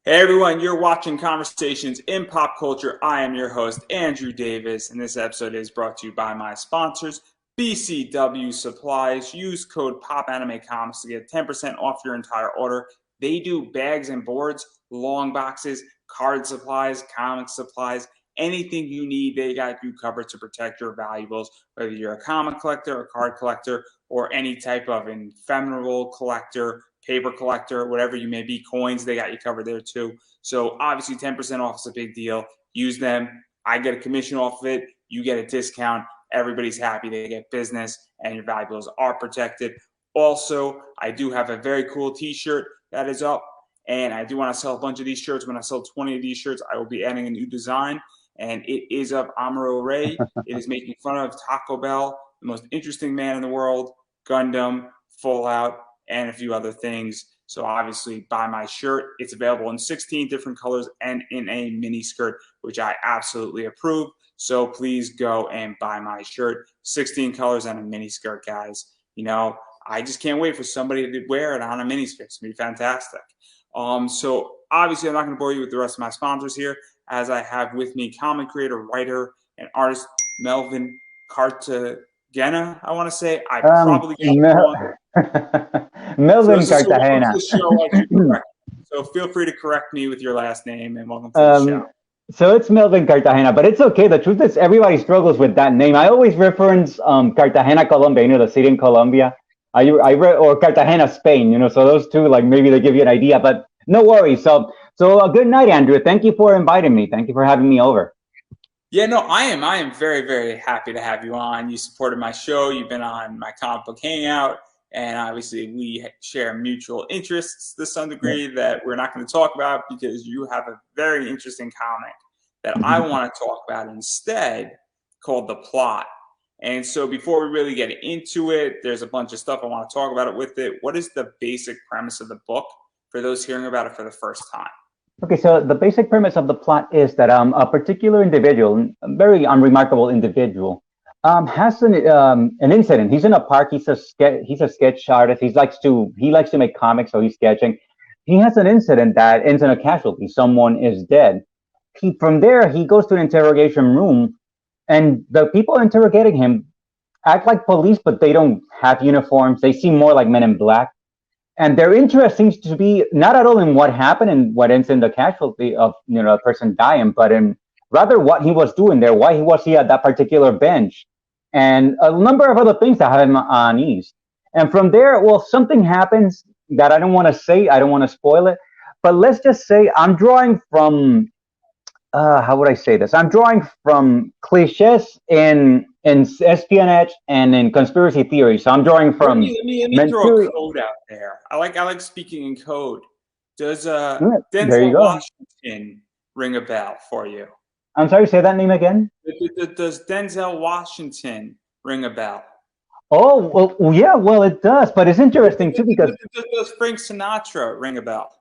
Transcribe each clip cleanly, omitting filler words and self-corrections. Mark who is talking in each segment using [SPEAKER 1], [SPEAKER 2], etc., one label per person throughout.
[SPEAKER 1] Hey everyone, you're watching Conversations in Pop Culture. I am your host, Andrew Davis, and this episode is brought to you by my sponsors, BCW Supplies. Use code POPANIMECOMICS to get 10% off your entire order. They do bags and boards, long boxes, card supplies, comic supplies, anything you need, they got you covered to protect your valuables, whether you're a comic collector, a card collector, or any type of ephemeral collector, paper collector, whatever you may be, coins, they got you covered there too. So obviously 10% off is a big deal. Use them. I get a commission off of it. You get a discount. Everybody's happy. They get business and your valuables are protected. Also, I do have a very cool t-shirt that is up, and I do want to sell a bunch of these shirts. When I sell 20 of these shirts, I will be adding a new design, and it is of Amuro Ray. It is making fun of Taco Bell, the most interesting man in the world, Gundam, Fallout, and a few other things. So obviously buy my shirt. It's available in 16 different colors and in a mini skirt, which I absolutely approve. So please go and buy my shirt. 16 colors and a mini skirt, guys. You know, I just can't wait for somebody to wear it on a mini skirt. It's going to be fantastic. So obviously I'm not going to bore you with the rest of my sponsors here, as I have with me comic creator, writer, and artist Melvin Cartagena, I want to say. I probably got it wrong.
[SPEAKER 2] Melvin Cartagena.
[SPEAKER 1] So feel free to correct me with your last name, and welcome to the show.
[SPEAKER 2] So it's Melvin Cartagena, but it's okay. The truth is, everybody struggles with that name. I always reference Cartagena, Colombia, you know, the city in Colombia. Or Cartagena, Spain, you know, so those two, like, maybe they give you an idea, but no worries. So a good night, Andrew. Thank you for inviting me. Thank you for having me over.
[SPEAKER 1] Yeah, no, I am very, very happy to have you on. You supported my show. You've been on my comic book hangout. And obviously, we share mutual interests to some degree that we're not going to talk about, because you have a very interesting comic that I want to talk about instead, called The Plot. And so before we really get into it, there's a bunch of stuff I want to talk about it with it. What is the basic premise of the book for those hearing about it for the first time?
[SPEAKER 2] Okay, so the basic premise of The Plot is that a particular individual, a very unremarkable individual, has an incident. He's in a park. He's a sketch artist. He likes to make comics, so he's sketching. He has an incident that ends in a casualty. Someone is dead. From there, he goes to an interrogation room, and the people interrogating him act like police, but they don't have uniforms. They seem more like Men in Black. And their interest seems to be not at all in what happened and what ends in the casualty of, you know, a person dying, but in rather what he was doing there, why he was at that particular bench, and a number of other things that have him on ease. And from there, well, something happens that I don't want to say. I don't want to spoil it. But let's just say I'm drawing from, how would I say this? I'm drawing from cliches in espionage and in conspiracy theory. So I'm drawing from.
[SPEAKER 1] Let me throw a code out there. I like speaking in code. Does Denzel Washington ring a bell for you?
[SPEAKER 2] I'm sorry, say that name again.
[SPEAKER 1] Does Denzel Washington ring a bell?
[SPEAKER 2] Oh, well, yeah, well, it does, but it's interesting too, because
[SPEAKER 1] does Frank Sinatra ring a bell?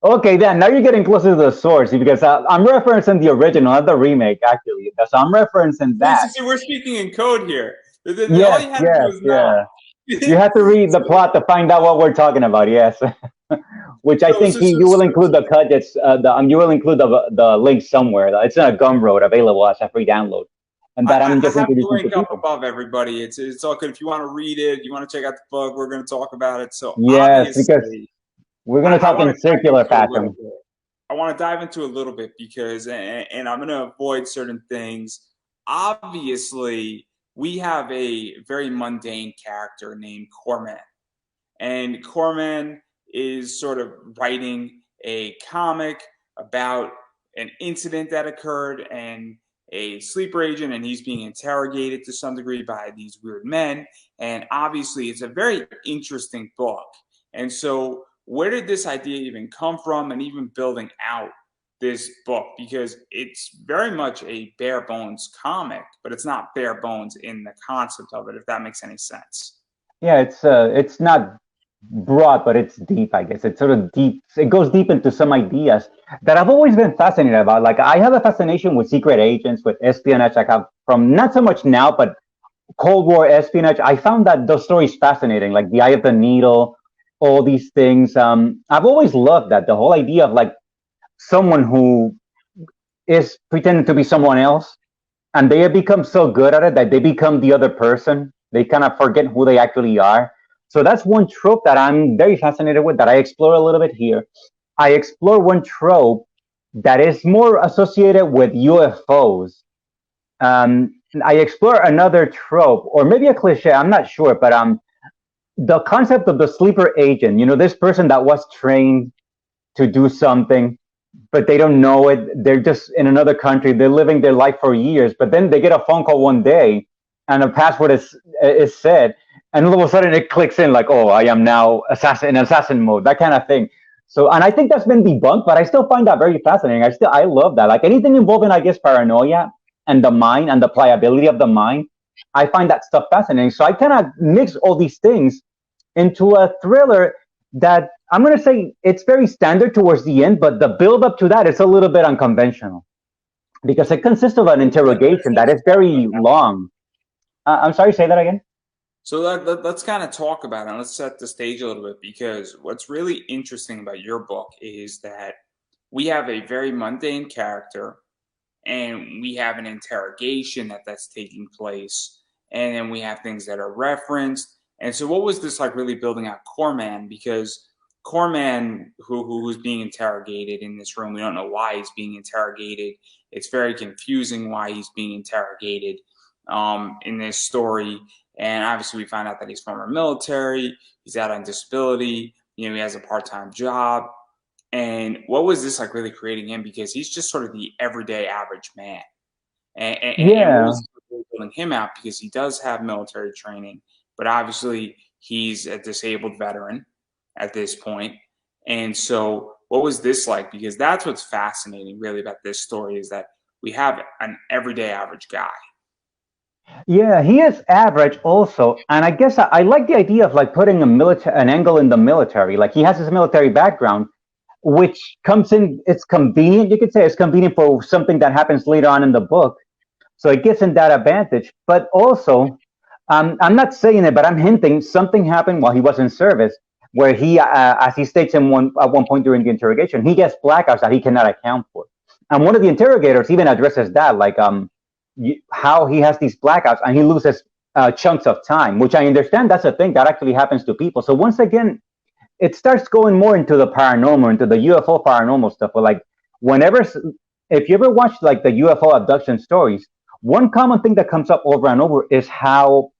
[SPEAKER 2] Okay, then now you're getting closer to the source, because I'm referencing the original, not the remake, actually. So I'm referencing that.
[SPEAKER 1] See, we're speaking in code here.
[SPEAKER 2] Yes. You have to read The Plot to find out what we're talking about. Yes, which I think you will include the cut. You will include the link somewhere. It's in a Gumroad available as a free download. And that I'm just introducing
[SPEAKER 1] the link up above everybody. It's all good. If you want to read it, you want to check out the book, we're going to talk about it. So
[SPEAKER 2] yes, because we're going to talk in circular fashion.
[SPEAKER 1] I want to dive into a little bit because, and I'm going to avoid certain things. Obviously, we have a very mundane character named Corman. And Corman is sort of writing a comic about an incident that occurred and a sleeper agent, and he's being interrogated to some degree by these weird men. And obviously, it's a very interesting book. And so where did this idea even come from, and even building out this book? Because it's very much a bare bones comic, but it's not bare bones in the concept of it, if that makes any sense.
[SPEAKER 2] Yeah, it's not broad, but it's deep, I guess. It's sort of deep. It goes deep into some ideas that I've always been fascinated about. Like, I have a fascination with secret agents, with espionage. I have from not so much now, but Cold War espionage. I found that those stories fascinating, like The Eye of the Needle, all these things. I've always loved that, the whole idea of like someone who is pretending to be someone else, and they have become so good at it that they become the other person. They kind of forget who they actually are. So that's one trope that I'm very fascinated with, that I explore a little bit here. I explore one trope that is more associated with UFOs. I explore another trope, or maybe a cliche, I'm not sure, but the concept of the sleeper agent, this person that was trained to do something, but they don't know it. They're just in another country. They're living their life for years, but then they get a phone call one day, and a password is said, and all of a sudden it clicks in, like, oh, I am now in assassin mode, that kind of thing. So, and I think that's been debunked, but I still find that very fascinating. I love that. Like anything involving, I guess, paranoia and the mind and the pliability of the mind, I find that stuff fascinating. So I kind of mix all these things into a thriller that I'm going to say it's very standard towards the end, but the build up to that is a little bit unconventional because it consists of an interrogation that is very long. I'm sorry, say that again.
[SPEAKER 1] So let's kind of talk about it. And let's set the stage a little bit, because what's really interesting about your book is that we have a very mundane character, and we have an interrogation that's taking place, and then we have things that are referenced. And so what was this like really building out Corman? Because Corman, who's being interrogated in this room, we don't know why he's being interrogated. It's very confusing why he's being interrogated in this story. And obviously we find out that he's former military, he's out on disability, he has a part-time job. And what was this like really creating him? Because he's just sort of the everyday average man. And what
[SPEAKER 2] Yeah.
[SPEAKER 1] was building him out? Because he does have military training, but obviously he's a disabled veteran at this point. And so what was this like? Because that's what's fascinating really about this story, is that we have an everyday average guy.
[SPEAKER 2] Yeah, he is average also, and I guess I like the idea of like putting an angle in the military. Like he has his military background, which comes in. It's convenient. You could say it's convenient for something that happens later on in the book, so it gives him that advantage. But also, I'm not saying it, but I'm hinting something happened while he was in service, where he, as he states at one point during the interrogation, he gets blackouts that he cannot account for, and one of the interrogators even addresses that, like how he has these blackouts and he loses chunks of time, which I understand that's a thing that actually happens to people. So once again, it starts going more into the paranormal, into the UFO paranormal stuff. But like whenever, if you ever watch like the UFO abduction stories, one common thing that comes up over and over is how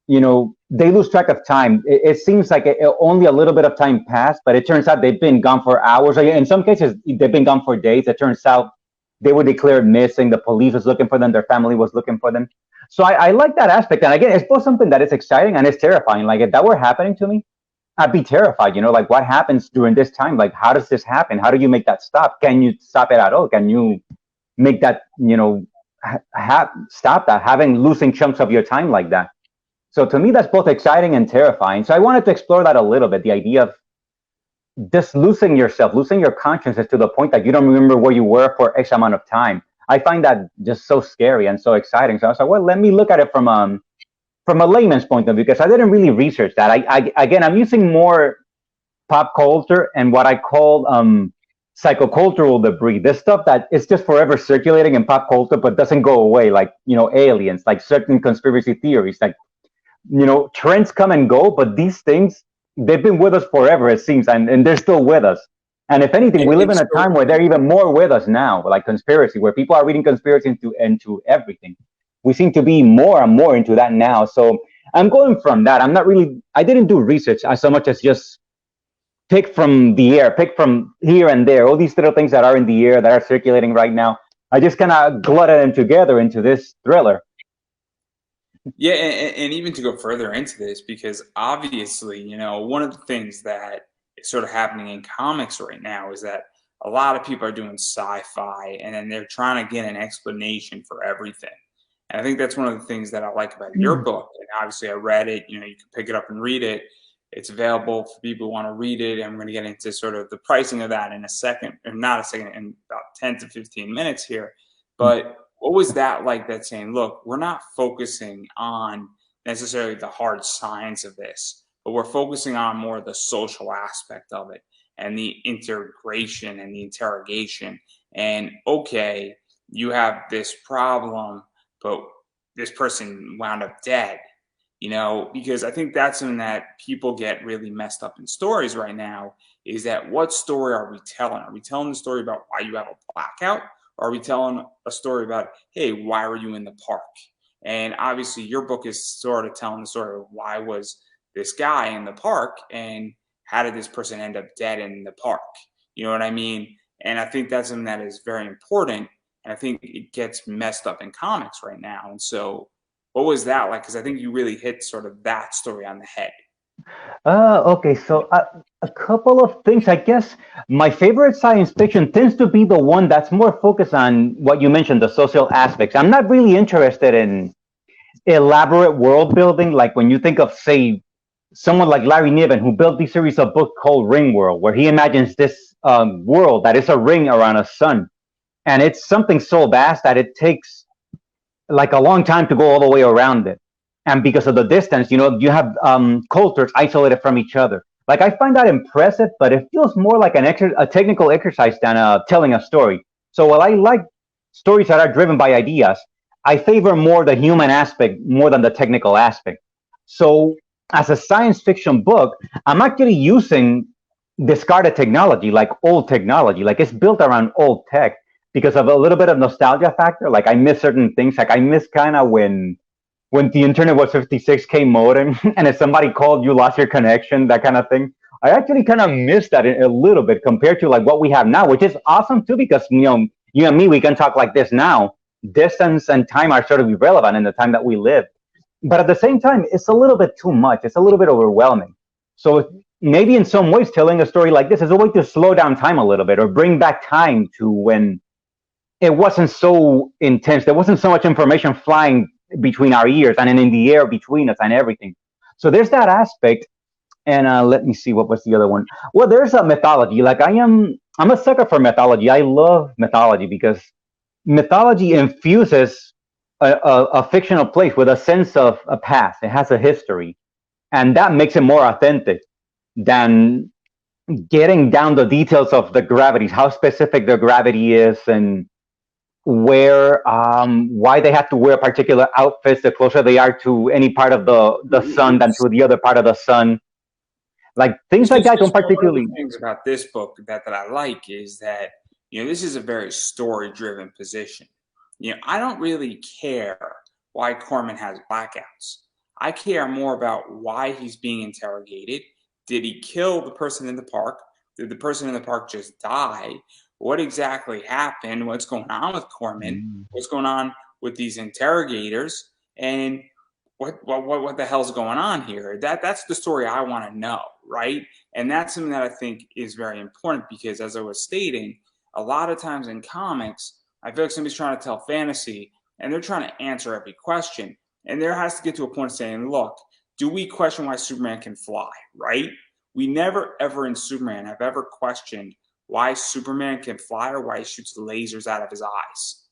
[SPEAKER 2] they lose track of time. It seems like only a little bit of time passed, but it turns out they've been gone for hours. In some cases, they've been gone for days. It turns out they were declared missing. The police was looking for them. Their family was looking for them. So I like that aspect. And again, it's both something that is exciting and it's terrifying. Like if that were happening to me, I'd be terrified. Like what happens during this time? Like how does this happen? How do you make that stop? Can you stop it at all? Can you make that, stop that, losing chunks of your time like that? So to me, that's both exciting and terrifying. So I wanted to explore that a little bit, the idea of just losing yourself, losing your consciousness to the point that you don't remember where you were for X amount of time. I find that just so scary and so exciting. So I was like, well, let me look at it from a layman's point of view, because I didn't really research that. Again, I'm using more pop culture and what I call psychocultural debris. This stuff that is just forever circulating in pop culture but doesn't go away, like aliens, like certain conspiracy theories, like trends come and go, but these things, they've been with us forever, it seems, and they're still with us. And if anything, we live in a time where they're even more with us now, like conspiracy, where people are reading conspiracy into everything. We seem to be more and more into that now. So I'm going from that. I didn't do research as so much as just pick from the air, pick from here and there, all these little things that are in the air that are circulating right now. I just kind of glutted them together into this thriller.
[SPEAKER 1] Yeah, and even to go further into this, because obviously, one of the things that is sort of happening in comics right now is that a lot of people are doing sci-fi, and then they're trying to get an explanation for everything. And I think that's one of the things that I like about your book. And obviously, I read it. You can pick it up and read it. It's available for people who want to read it. And we're going to get into sort of the pricing of that in a second, or not a second, in about 10 to 15 minutes here. But what was that like, that saying, look, we're not focusing on necessarily the hard science of this, but we're focusing on more the social aspect of it. and the integration and the interrogation. And okay, you have this problem, but this person wound up dead, because I think that's something that people get really messed up in stories right now, is that what story are we telling? Are we telling the story about why you have a blackout? Or are we telling a story about, hey, why were you in the park? And obviously your book is sort of telling the story of why was this guy in the park and how did this person end up dead in the park? You know what I mean? And I think that's something that is very important. And I think it gets messed up in comics right now. And so what was that like? Because I think you really hit sort of that story on the head.
[SPEAKER 2] Okay, so a couple of things. I guess my favorite science fiction tends to be the one that's more focused on what you mentioned, the social aspects. I'm not really interested in elaborate world building. Like when you think of, say, someone like Larry Niven, who built this series of books called Ring World, where he imagines this world that is a ring around a sun. And it's something so vast that it takes like a long time to go all the way around it. And because of the distance, you have cultures isolated from each other. Like I find that impressive, but it feels more like a technical exercise than telling a story. So while I like stories that are driven by ideas, I favor more the human aspect more than the technical aspect. So as a science fiction book, I'm actually using discarded technology, like old technology, like it's built around old tech because of a little bit of nostalgia factor. Like I miss certain things. Like I miss kind of when the internet was 56K modem, and if somebody called, you lost your connection, that kind of thing. I actually kind of miss that a little bit compared to like what we have now, which is awesome too, because you and me, we can talk like this now. Distance and time are sort of irrelevant in the time that we live. But at the same time, it's a little bit too much. It's a little bit overwhelming. So maybe in some ways, telling a story like this is a way to slow down time a little bit, or bring back time to when it wasn't so intense. There wasn't so much information flying between our ears and in the air between us and everything. So there's that aspect. And let me see, what was the other one? Well, there's a mythology. Like I'm a sucker for mythology. I love mythology because mythology infuses a fictional place with a sense of a past. It has a history, and that makes it more authentic than getting down the details of the gravities, how specific the gravity is, and why they have to wear particular outfits the closer they are to any part of the sun than to the other part of the sun. Like things like that don't particularly.
[SPEAKER 1] One of the things about this book that I like is that this is a very story-driven position. I don't really care why Corman has blackouts. I care more about why he's being interrogated. Did he kill the person in the park? Did the person in the park just die? What exactly happened? What's going on with Corman? What's going on with these interrogators? And what the hell's going on here? That's the story I want to know, right? And that's something that I think is very important because, as I was stating, a lot of times in comics, I feel like somebody's trying to tell fantasy and they're trying to answer every question. And there has to get to a point of saying, look, do we question why Superman can fly, right? We never ever in Superman have ever questioned why Superman can fly or why he shoots lasers out of his eyes.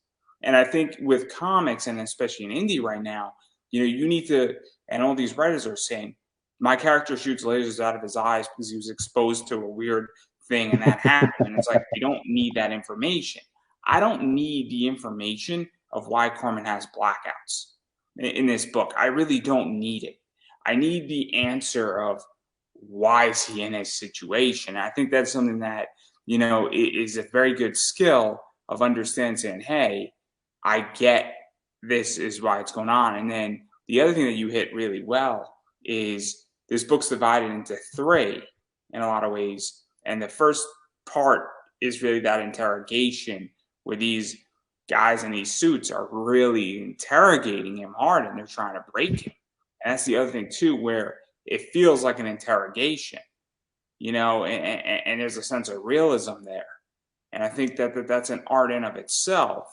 [SPEAKER 1] And I think with comics, and especially in indie right now, you need to, and all these writers are saying, my character shoots lasers out of his eyes because he was exposed to a weird thing and that happened. And it's like, you don't need that information. I don't need the information of why Corman has blackouts in this book. I really don't need it. I need the answer of why is he in his situation. And I think that's something that, is a very good skill of understanding, saying, hey, I get this is why it's going on. And then the other thing that you hit really well is this book's divided into three in a lot of ways. And the first part is really that interrogation where these guys in these suits are really interrogating him hard and they're trying to break him. And that's the other thing too, where it feels like an interrogation, and there's a sense of realism there. And I think that's an art in of itself,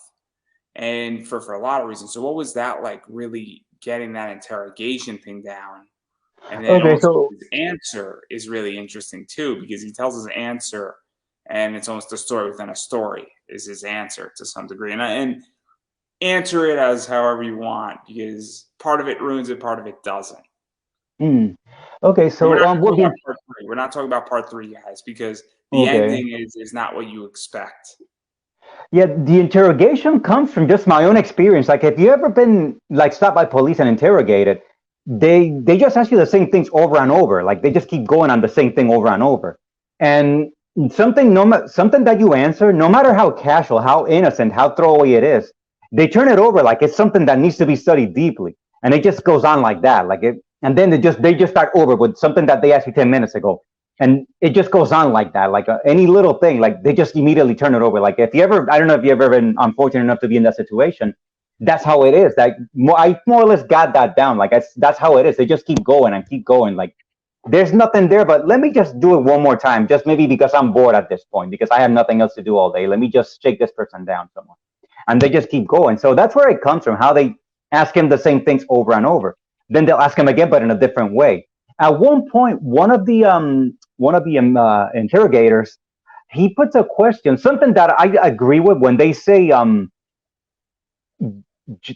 [SPEAKER 1] and for a lot of reasons. So what was that like, really getting that interrogation thing down? And then also his answer is really interesting too, because he tells his answer and it's almost a story within a story is his answer to some degree. And answer it as however you want, because part of it ruins it, part of it doesn't.
[SPEAKER 2] Okay, so
[SPEAKER 1] We're not talking about part 3, guys, because the
[SPEAKER 2] Okay.
[SPEAKER 1] ending is not what you expect.
[SPEAKER 2] Yeah, the interrogation comes from just my own experience. Like, if you ever been like stopped by police and interrogated, they just ask you the same things over and over. Like, they just keep going on the same thing over and over. And something that you answer, no matter how casual, how innocent, how throwaway it is, they turn it over like it's something that needs to be studied deeply, and it just goes on like that. Like it, and then they just start over with something that they asked you 10 minutes ago, and it just goes on like that. Like any little thing, like they just immediately turn it over. Like if you ever, I don't know if you ever been unfortunate enough to be in that situation. That's how it is. Like I more or less got that down. Like that's how it is. They just keep going and keep going. Like there's nothing there, but let me just do it one more time, just maybe because I'm bored at this point, because I have nothing else to do all day. Let me just shake this person down somewhere. And they just keep going. So that's where it comes from, how they ask him the same things over and over. Then they'll ask him again, but in a different way. At one point, one of the interrogators, he puts a question, something that I agree with when they say,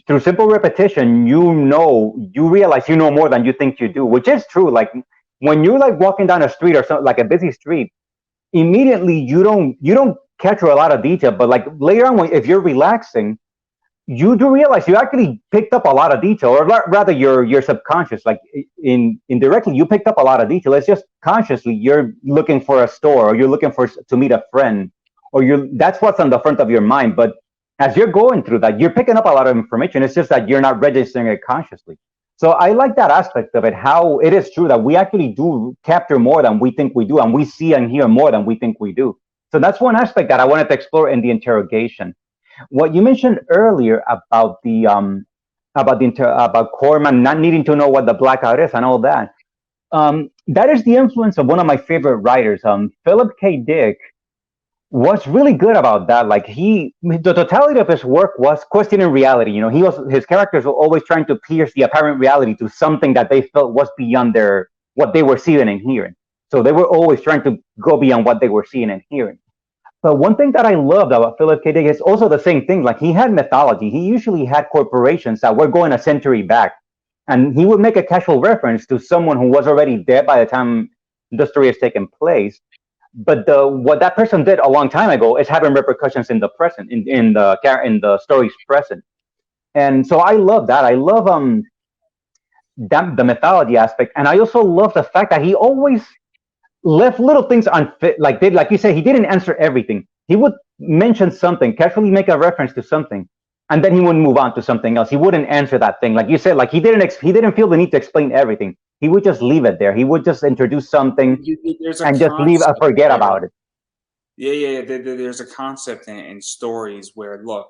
[SPEAKER 2] through simple repetition, you realize you know more than you think you do, which is true. Like when you're like walking down a street or something, like a busy street, immediately you don't capture a lot of detail, but like later on, if you're relaxing, you do realize you actually picked up a lot of detail, or rather your subconscious, like indirectly you picked up a lot of detail. It's just consciously you're looking for a store, or you're looking to meet a friend, or that's what's on the front of your mind. But as you're going through that, you're picking up a lot of information. It's just that you're not registering it consciously. So I like that aspect of it, how it is true that we actually do capture more than we think we do, and we see and hear more than we think we do. So that's one aspect that I wanted to explore in the interrogation. What you mentioned earlier about about Corman not needing to know what the blackout is and all that, that is the influence of one of my favorite writers, Philip K. Dick. Was really good about that. Like the totality of his work was questioning reality. You know, his characters were always trying to pierce the apparent reality to something that they felt was beyond what they were seeing and hearing. So they were always trying to go beyond what they were seeing and hearing. But one thing that I loved about Philip K. Dick is also the same thing. Like he had mythology. He usually had corporations that were going a century back, and he would make a casual reference to someone who was already dead by the time the story has taken place. But what that person did a long time ago is having repercussions in the present, in the story's present. And so I love that. I love the mythology aspect, and I also love the fact that he always left little things unfit. Like you said, he didn't answer everything. He would mention something, casually make a reference to something, and then he would move on to something else. He wouldn't answer that thing, like you said. Like he didn't feel the need to explain everything. He would just leave it there. He would just introduce something and just forget about it.
[SPEAKER 1] Yeah. There's a concept in stories where, look,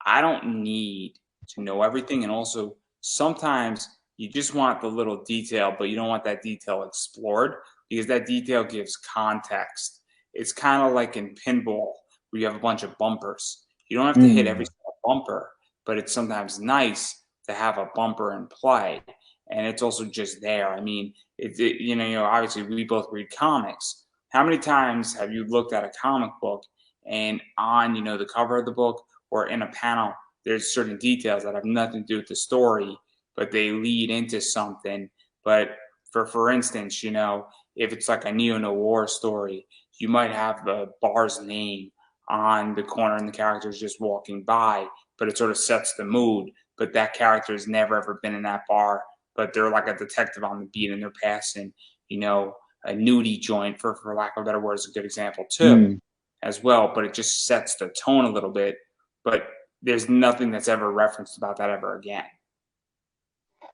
[SPEAKER 1] I don't need to know everything, and also sometimes you just want the little detail, but you don't want that detail explored because that detail gives context. It's kind of like in pinball where you have a bunch of bumpers. You don't have to hit every single bumper, but it's sometimes nice to have a bumper in play. And it's also just there. I mean, obviously we both read comics. How many times have you looked at a comic book and on, the cover of the book or in a panel, there's certain details that have nothing to do with the story, but they lead into something. But for instance, if it's like a neo-noir story, you might have the bar's name on the corner and the character's just walking by, but it sort of sets the mood. But that character has never ever been in that bar, but they're like a detective on the beat and they're passing, a nudie joint, for lack of a better word, is a good example too, as well. But it just sets the tone a little bit. But there's nothing that's ever referenced about that ever again.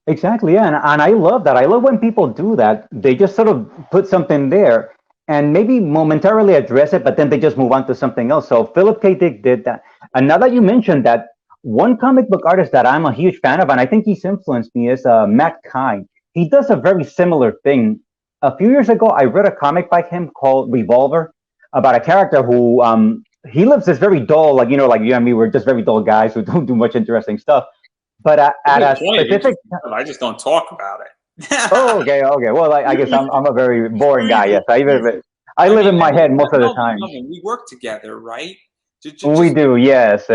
[SPEAKER 2] Exactly, yeah, and I love that. I love when people do that. They just sort of put something there and maybe momentarily address it, but then they just move on to something else. So Philip K. Dick did that. And now that you mentioned that, one comic book artist that I'm a huge fan of, and I think he's influenced me, is Matt Kine. He does a very similar thing. A few years ago, I read a comic by him called Revolver about a character who he lives this very dull, like you and me, we're just very dull guys who don't do much interesting stuff. But at a specific,
[SPEAKER 1] I just don't talk about it.
[SPEAKER 2] Oh, okay. Well, I guess I'm a very boring guy. Yes, I live in my head most of the time.
[SPEAKER 1] We work together, right?
[SPEAKER 2] We do, yes.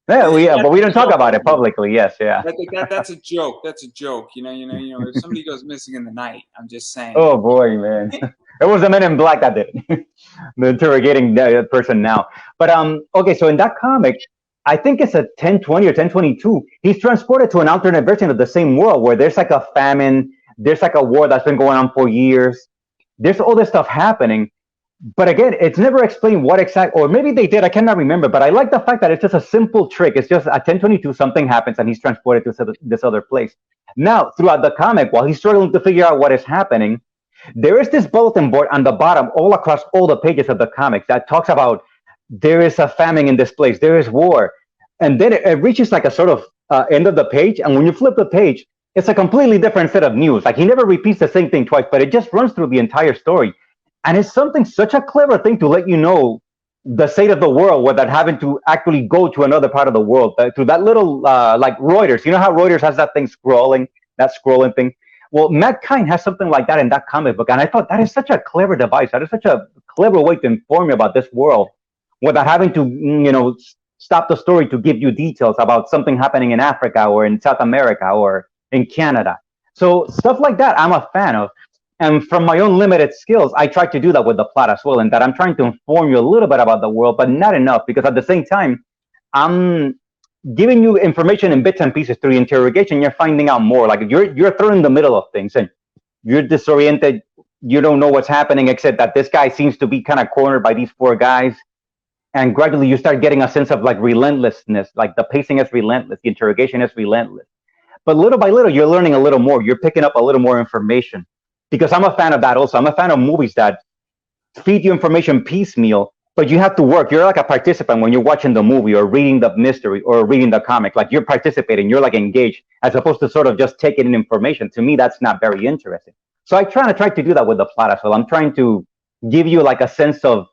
[SPEAKER 2] Yeah, but we don't talk about it publicly. Yes, yeah.
[SPEAKER 1] That's a joke. That's a joke. If somebody goes missing in the night, I'm just saying.
[SPEAKER 2] Oh boy, man. It was the Men in Black that did it. The interrogating the person now. But okay, so in that comic, I think it's a 1020 or 1022. He's transported to an alternate version of the same world where there's like a famine, there's like a war that's been going on for years. There's all this stuff happening. But again, it's never explained what exact, or maybe they did, I cannot remember, but I like the fact that it's just a simple trick. It's just at 1022, something happens and he's transported to this other place. Now, throughout the comic, while he's struggling to figure out what is happening, there is this bulletin board on the bottom, all across all the pages of the comics, that talks about there is a famine in this place, there is war. And then it reaches like a sort of end of the page. And when you flip the page, it's a completely different set of news. Like he never repeats the same thing twice, but it just runs through the entire story. And it's something, such a clever thing to let you know the state of the world without having to actually go to another part of the world. To that little, like Reuters, you know how Reuters has that thing scrolling, that scrolling thing? Well, Matt Kine has something like that in that comic book. And I thought that is such a clever device. That is such a clever way to inform you about this world without having to, you know, stop the story to give you details about something happening in Africa or in South America or in Canada. So stuff like that, I'm a fan of. And from my own limited skills, I try to do that with the plot as well, in that I'm trying to inform you a little bit about the world, but not enough, because at the same time, I'm giving you information in bits and pieces through the interrogation. You're finding out more. Like you're thrown in the middle of things and you're disoriented. You don't know what's happening, except that this guy seems to be kind of cornered by these four guys. And gradually you start getting a sense of like relentlessness, like the pacing is relentless, the interrogation is relentless. But little by little, you're learning a little more. You're picking up a little more information. Because I'm a fan of that also. I'm a fan of movies that feed you information piecemeal, but you have to work. You're like a participant when you're watching the movie or reading the mystery or reading the comic. Like you're participating, you're like engaged, as opposed to sort of just taking in information. To me, that's not very interesting. So I try to do that with the plot as well. I'm trying to give you like a sense of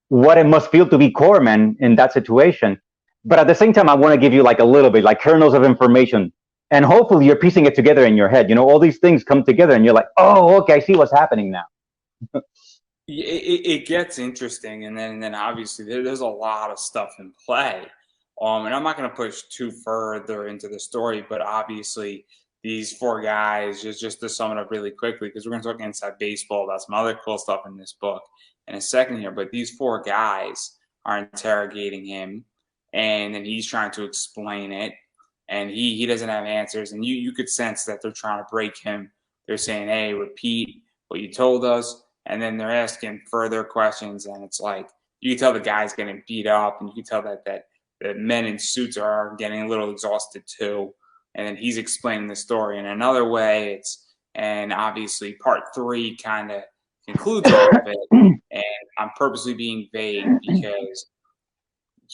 [SPEAKER 2] what it must feel to be Corman in that situation. But at the same time, I want to give you like a little bit, like kernels of information. And hopefully you're piecing it together in your head. You know, all these things come together and you're like, oh, okay, I see what's happening now.
[SPEAKER 1] It gets interesting, and then obviously there's a lot of stuff in play. And I'm not going to push too further into the story, but obviously these four guys, just to sum it up really quickly, because we're going to talk inside baseball about some other cool stuff in this book in a second here, but these four guys are interrogating him, and then he's trying to explain it. And he doesn't have answers, and you could sense that they're trying to break him. They're saying, hey, repeat what you told us, and then they're asking further questions, and it's like you can tell the guy's getting beat up, and you can tell that the men in suits are getting a little exhausted too, and then he's explaining the story in another way. And obviously part 3 kind of concludes all of it, and I'm purposely being vague because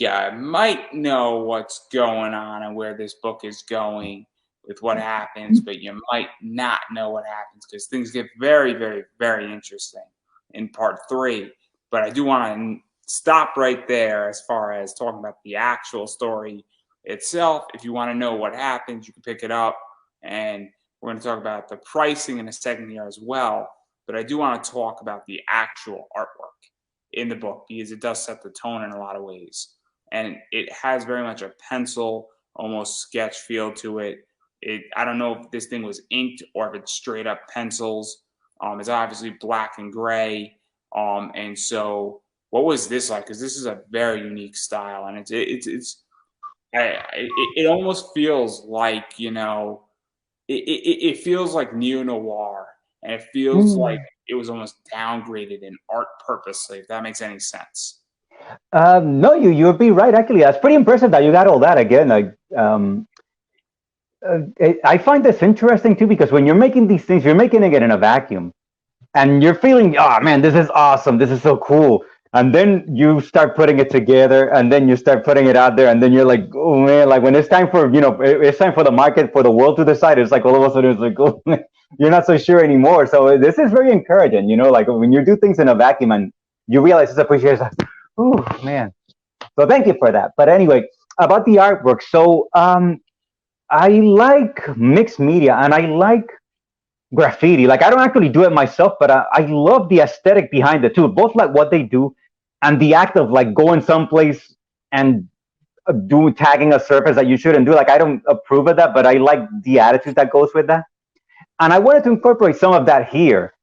[SPEAKER 1] I might know what's going on and where this book is going with what happens, but you might not know what happens because things get very, very, very interesting in part 3. But I do want to stop right there as far as talking about the actual story itself. If you want to know what happens, you can pick it up, and we're going to talk about the pricing in a second here as well. But I do want to talk about the actual artwork in the book because it does set the tone in a lot of ways. And it has very much a pencil, almost sketch feel to it. I don't know if this thing was inked or if it's straight up pencils. It's obviously black and gray. And so what was this like? Because this is a very unique style. And it almost feels like, you know, it feels like neo-noir. And it feels like it was almost downgraded in art purposely, if that makes any sense.
[SPEAKER 2] No, you'd be right. Actually, that's pretty impressive that you got all that again. I find this interesting too because when you're making these things, you're making it in a vacuum, and you're feeling, oh man, this is awesome, this is so cool. And then you start putting it together, and then you start putting it out there, and then you're like, oh man, like when it's time for it's time for the market, for the world to decide. It's like all of a sudden it's like, oh, you're not so sure anymore. So this is very encouraging. You know, like when you do things in a vacuum and you realize it's appreciation. Oh man, so thank you for that. But anyway, about the artwork, so I like mixed media and I like graffiti. Like I don't actually do it myself, but I love the aesthetic behind it too, both like what they do and the act of like going someplace and tagging a surface that you shouldn't do. Like I don't approve of that, but I like the attitude that goes with that, and I wanted to incorporate some of that here.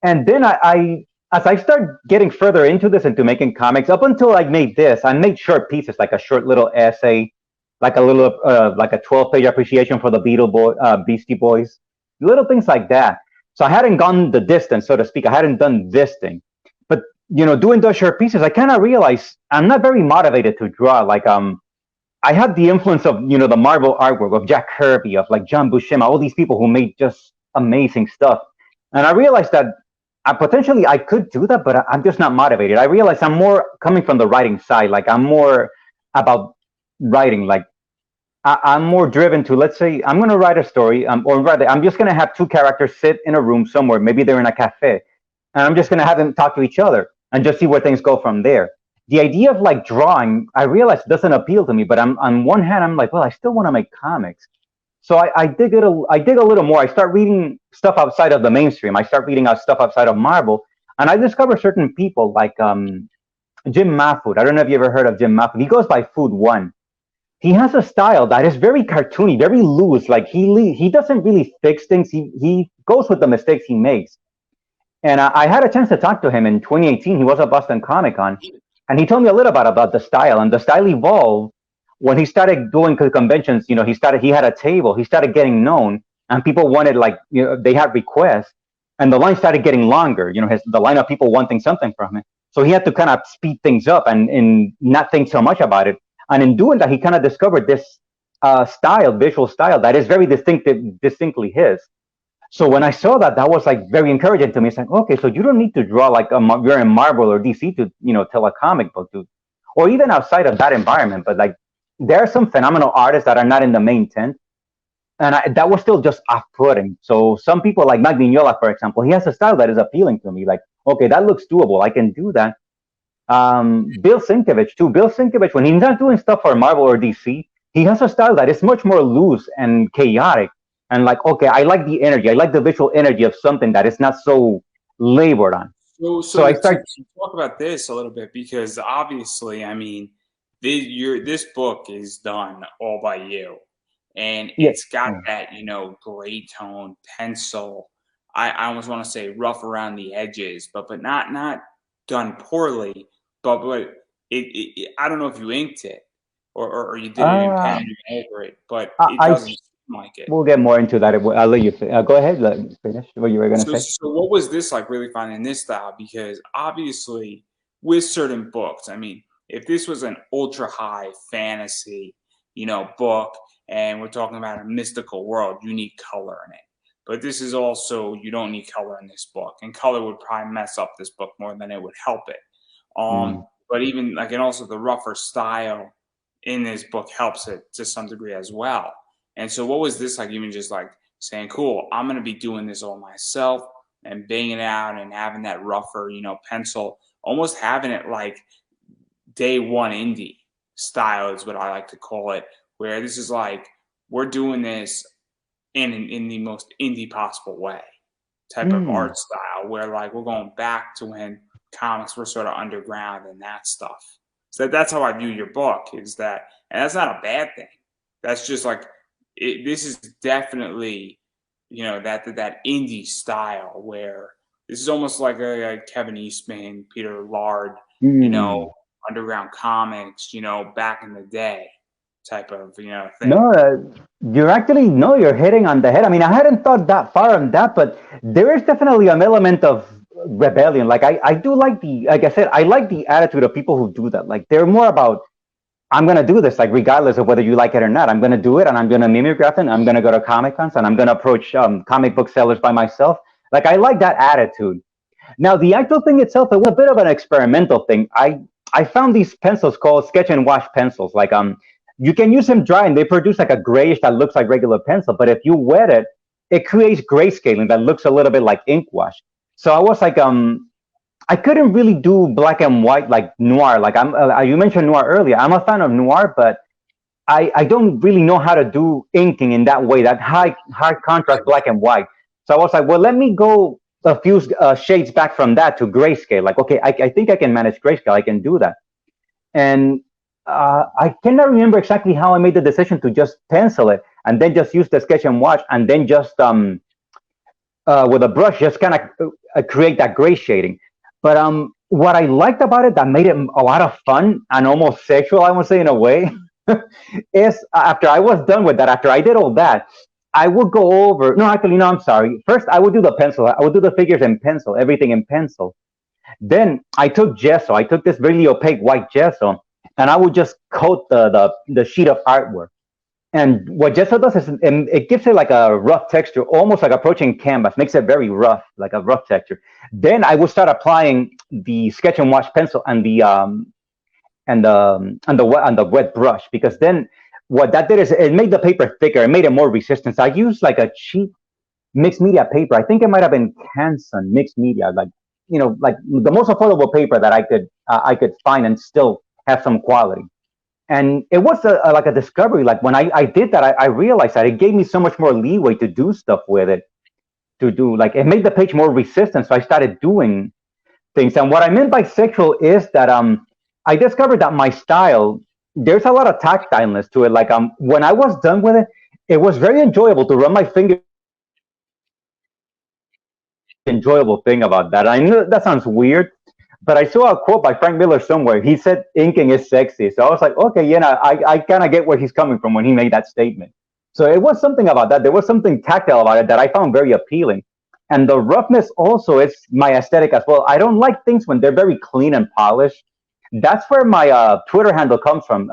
[SPEAKER 2] And then as I start getting further into this, into making comics, up until I made this, I made short pieces, like a short little essay, like a little, like a 12-page appreciation for the Beastie Boys, little things like that. So I hadn't gone the distance, so to speak. I hadn't done this thing, but doing those short pieces, I kind of realized I'm not very motivated to draw. Like, I had the influence of the Marvel artwork of Jack Kirby, of like John Buscema, all these people who made just amazing stuff, and I realized that potentially I could do that, but I'm just not motivated. I realize I'm more coming from the writing side. Like, I'm more about writing. Like, I'm more driven to, let's say, I'm going to write a story, or rather, I'm just going to have two characters sit in a room somewhere. Maybe they're in a cafe, and I'm just going to have them talk to each other and just see where things go from there. The idea of like drawing, I realize doesn't appeal to me. But on one hand, I'm like, well, I still want to make comics. So I dig a little more. I start reading stuff outside of the mainstream. I start reading stuff outside of Marvel, and I discover certain people like Jim Mahfood. I don't know if you ever heard of Jim Mahfood. He goes by Food One. He has a style that is very cartoony, very loose. Like, he doesn't really fix things. He goes with the mistakes he makes. And I had a chance to talk to him in 2018. He was at Boston Comic Con, and he told me a little bit about the style. And the style evolved when he started going to conventions. He had a table. He started getting known, and people wanted, like, they had requests, and the line started getting longer. The line of people wanting something from him. So he had to kind of speed things up and not think so much about it. And in doing that, he kind of discovered this visual style that is very distinctly his. So when I saw that, that was like very encouraging to me. It's like, okay, so you don't need to draw like you're in Marvel or DC to tell a comic book, to, or even outside of that environment. But like, there are some phenomenal artists that are not in the main tent, and that was still just off-putting. So some people like Mike Mignola, for example, he has a style that is appealing to me. Like, okay, that looks doable. I can do that. Bill Sienkiewicz too. Bill Sienkiewicz, when he's not doing stuff for Marvel or DC, he has a style that is much more loose and chaotic. And like, okay, I like the energy. I like the visual energy of something that is not so labored on.
[SPEAKER 1] So I start to talk about this a little bit, because obviously, I mean, this book is done all by you, and it's got that gray tone pencil. I almost want to say rough around the edges, but not done poorly. But I don't know if you inked it or you did it in pen over it, but it doesn't. Like it.
[SPEAKER 2] We'll get more into that. I'll let you go ahead. Finish what you were going to say.
[SPEAKER 1] So what was this like, really finding this style? Because obviously, with certain books, I mean, if this was an ultra high fantasy, book, and we're talking about a mystical world, you need color in it. But this is also, you don't need color in this book, and color would probably mess up this book more than it would help it. But even like, and also the rougher style in this book helps it to some degree as well. And so what was this like, even just like saying, cool, I'm going to be doing this all myself and banging it out and having that rougher, pencil, almost having it like day one indie style is what I like to call it, where this is like, we're doing this in the most indie possible way type of art style, where like we're going back to when comics were sort of underground and that stuff. So that's how I view your book, is that, and that's not a bad thing. That's just like, this is definitely, that indie style, where this is almost like a Kevin Eastman, Peter Lard, underground comics, back in the day type of, thing.
[SPEAKER 2] No, you're hitting on the head. I mean, I hadn't thought that far on that, but there is definitely an element of rebellion. Like, I do like like I said, I like the attitude of people who do that. Like, they're more about, I'm going to do this, like, regardless of whether you like it or not. I'm going to do it, and I'm going to mimeograph it. I'm going to go to Comic Cons, and I'm going to approach comic book sellers by myself. Like, I like that attitude. Now, the actual thing itself, it was a bit of an experimental thing. I found these pencils called sketch and wash pencils. Like, you can use them dry, and they produce like a grayish that looks like regular pencil. But if you wet it, it creates grayscaling that looks a little bit like ink wash. So I was like, I couldn't really do black and white like noir. Like, you mentioned noir earlier. I'm a fan of noir, but I don't really know how to do inking in that way, that high contrast black and white. So I was like, well, let me go a few shades back from that to grayscale. Like, okay, I think I can manage grayscale. I can do that. And I cannot remember exactly how I made the decision to just pencil it and then just use the sketch and wash, and then just with a brush, just kind of create that gray shading. But what I liked about it that made it a lot of fun and almost sexual, I would say in a way, is after I was done with that, after I did all that, I would go over. No, actually, no, I'm sorry. First, I would do the pencil. I would do the figures in pencil, everything in pencil. Then I took gesso. I took this really opaque white gesso, and I would just coat the sheet of artwork. And what gesso does is it gives it like a rough texture, almost like approaching canvas, makes it very rough, like a rough texture. Then I would start applying the sketch and wash pencil and the wet brush, because then what that did is it made the paper thicker, it made it more resistant. So I used like a cheap mixed media paper. I think it might have been Canson mixed media, like like the most affordable paper that I could find and still have some quality. And it was like a discovery. Like when I did that, I realized that it gave me so much more leeway to do stuff with it. Like it made the page more resistant. So I started doing things. And what I meant by sexual is that I discovered that my style, there's a lot of tactileness to it. Like when I was done with it, it was very enjoyable to run my finger. Enjoyable thing about that. I know that sounds weird, but I saw a quote by Frank Miller somewhere. He said inking is sexy. So I was like, okay, I kind of get where he's coming from when he made that statement. So it was something about that. There was something tactile about it that I found very appealing. And the roughness also is my aesthetic as well. I don't like things when they're very clean and polished. That's where my Twitter handle comes from.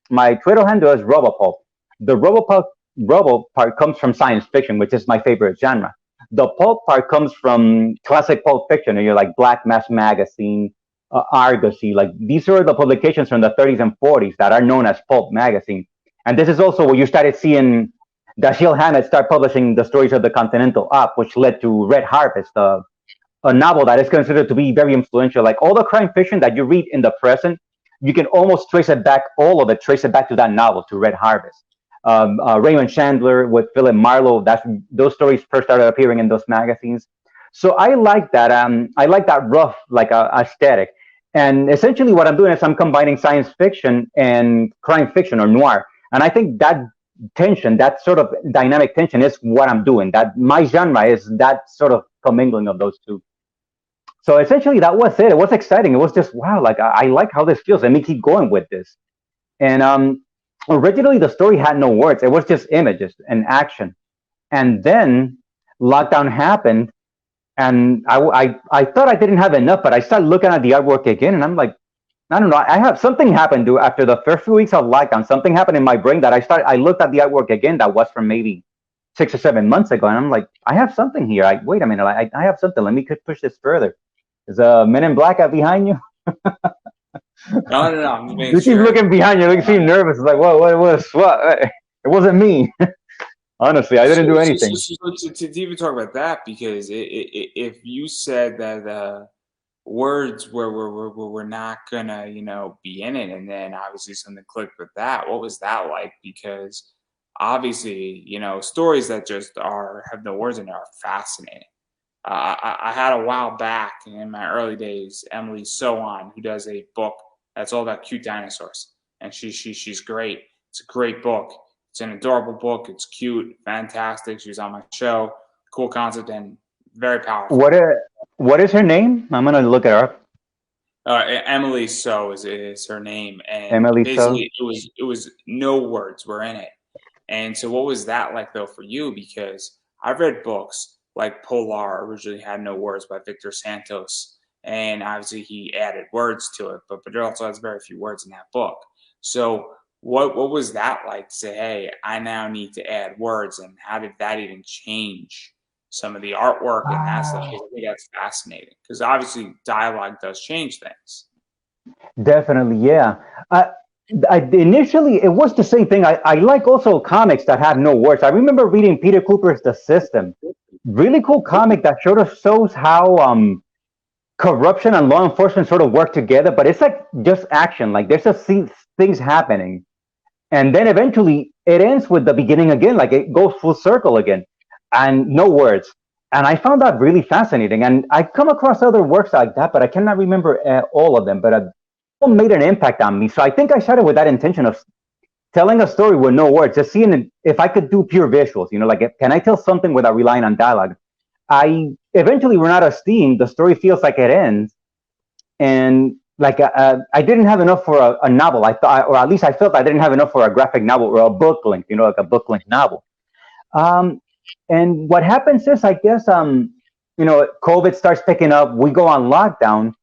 [SPEAKER 2] My Twitter handle is Robopulp. The Robo part comes from science fiction, which is my favorite genre. The pulp part comes from classic pulp fiction, and you're like Black Mass Magazine, Argosy. Like these are the publications from the 30s and 40s that are known as pulp magazine. And this is also where you started seeing Dashiell Hammett start publishing the stories of the Continental Op, which led to Red Harvest, a novel that is considered to be very influential. Like all the crime fiction that you read in the present, you can almost trace it back to that novel, to Red Harvest. Raymond Chandler with Philip Marlowe, those stories first started appearing in those magazines. So I like that. I like that rough, like aesthetic. And essentially what I'm doing is I'm combining science fiction and crime fiction or noir. And I think that tension, that sort of dynamic tension is what I'm doing. That my genre is that sort of commingling of those two. So essentially that was it. It was exciting. It was just, wow, like I like how this feels. Let me keep going with this. And originally the story had no words. It was just images and action. And then lockdown happened, and I thought I didn't have enough, but I started looking at the artwork again, and I'm like, I don't know. I have something happened after the first few weeks of lockdown. Something happened in my brain that I looked at the artwork again that was from maybe 6 or 7 months ago, and I'm like, I have something here. Wait a minute. I have something. Let me push this further. Is Men in Black behind you?
[SPEAKER 1] No.
[SPEAKER 2] You keep looking behind you. You seem nervous. It's like, what? It wasn't me. Honestly, I didn't do anything.
[SPEAKER 1] To even talk about that, because if you said that words were not gonna, be in it, and then obviously something clicked with that, what was that like? Because obviously, stories that just have no words in it are fascinating. I had a while back in my early days, Emily Sohan, who does a book that's all about cute dinosaurs, and she's great. It's a great book. It's an adorable book. It's cute, fantastic. She was on my show. Cool concept and very powerful.
[SPEAKER 2] What is her name? I'm gonna look her up.
[SPEAKER 1] Emily So is her name, and
[SPEAKER 2] Emily
[SPEAKER 1] basically it was no words were in it. And so, what was that like though for you? Because I've read books like Polar originally had no words by Victor Santos, and obviously he added words to it, but it also has very few words in that book. So what was that like to say, hey, I now need to add words, and how did that even change some of the artwork and that stuff? I think that's fascinating, because obviously dialogue does change things.
[SPEAKER 2] Definitely, yeah. Initially, it was the same thing. I like also comics that have no words. I remember reading Peter Cooper's The System. Really cool comic that shows how corruption and law enforcement sort of work together, but it's like just action. Like there's just things happening. And then eventually it ends with the beginning again, like it goes full circle again, and no words. And I found that really fascinating. And I come across other works like that, but I cannot remember all of them. But made an impact on me. So I think I started with that intention of telling a story with no words, just seeing if I could do pure visuals, like can I tell something without relying on dialogue? I eventually run out of steam. The story feels like it ends, and like I didn't have enough for a novel. I thought, or at least I felt I didn't have enough for a graphic novel or a book length, like a book length novel. Um, and what happens is, I guess, COVID starts picking up. We go on lockdown,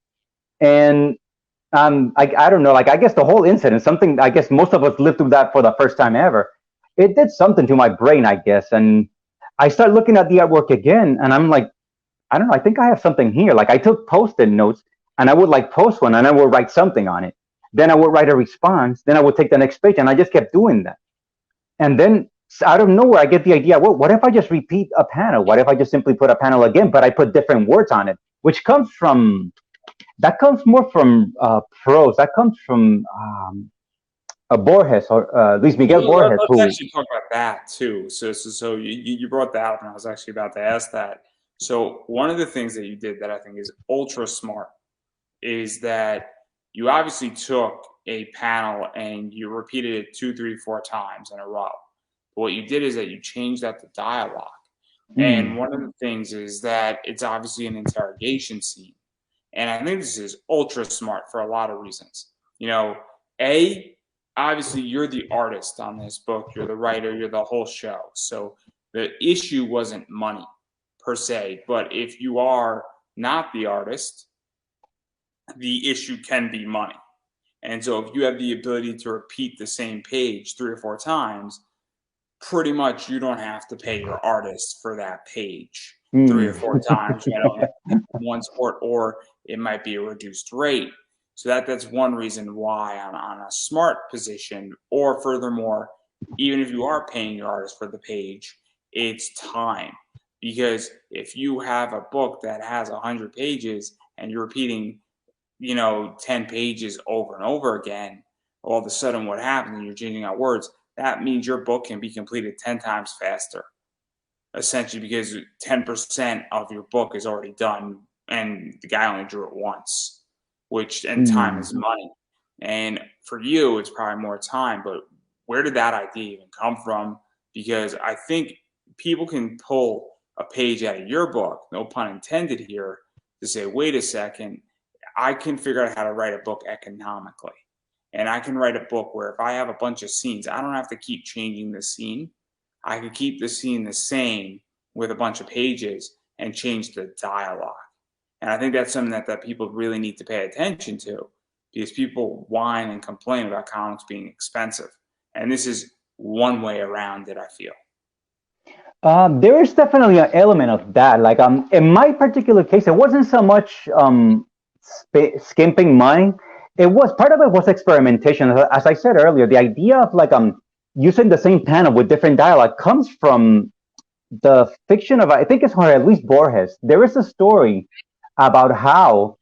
[SPEAKER 2] and I don't know, like I guess the whole incident, something I guess most of us lived through that for the first time ever. It did something to my brain, I guess, and I start looking at the artwork again, and I'm like, I don't know, I think I have something here. Like I took post-it notes, and I would like post one, and I would write something on it. Then I would write a response. Then I would take the next page, and I just kept doing that. And then out of nowhere, I get the idea. Well, what if I just repeat a panel? What if I just simply put a panel again, but I put different words on it, which comes from more from prose. That comes from Borges, or Luis Miguel Borges.
[SPEAKER 1] Let's actually talk about that too. So you brought that up, and I was actually about to ask that. So one of the things that you did that I think is ultra smart is that you obviously took a panel and you repeated it 2, 3, 4 times in a row. But what you did is that you changed that to dialogue. And one of the things is that it's obviously an interrogation scene. And I think this is ultra smart for a lot of reasons. Obviously you're the artist on this book, you're the writer, you're the whole show. So the issue wasn't money per se, but if you are not the artist, the issue can be money. And so if you have the ability to repeat the same page 3 or 4 times, pretty much you don't have to pay your artist for that page 3 or 4 times. One sport, or it might be a reduced rate. So that's one reason why on a smart position, or furthermore, even if you are paying your artist for the page, it's time. Because if you have a book that has 100 pages and you're repeating, 10 pages over and over again, all of a sudden what happens and you're changing out words, that means your book can be completed 10 times faster, essentially, because 10% of your book is already done and the guy only drew it once, and time is money. And for you, it's probably more time, but where did that idea even come from? Because I think people can pull a page out of your book, no pun intended here, to say, wait a second, I can figure out how to write a book economically. And I can write a book where if I have a bunch of scenes, I don't have to keep changing the scene. I could keep the scene the same with a bunch of pages and change the dialogue. And I think that's something that people really need to pay attention to, because people whine and complain about comics being expensive. And this is one way around it, I feel.
[SPEAKER 2] There is definitely an element of that. Like in my particular case, it wasn't so much skimping money. It was, part of it was experimentation. As I said earlier, the idea of like using the same panel with different dialogue comes from the fiction of, I think it's Jorge Luis Borges. There is a story about how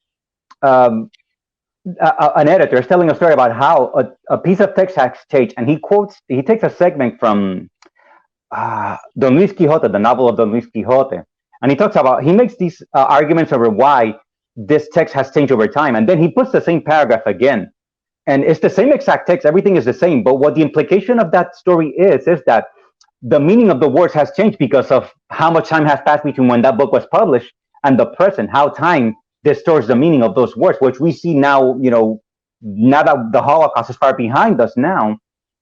[SPEAKER 2] an editor is telling a story about how a piece of text has changed, and he takes a segment from Don Luis Quixote, the novel of Don Luis Quixote, and he makes these arguments over why this text has changed over time, and then he puts the same paragraph again, and it's the same exact text, everything is the same, but what the implication of that story is that the meaning of the words has changed because of how much time has passed between when that book was published and the present, how time distorts the meaning of those words, which we see now, now that the Holocaust is far behind us now,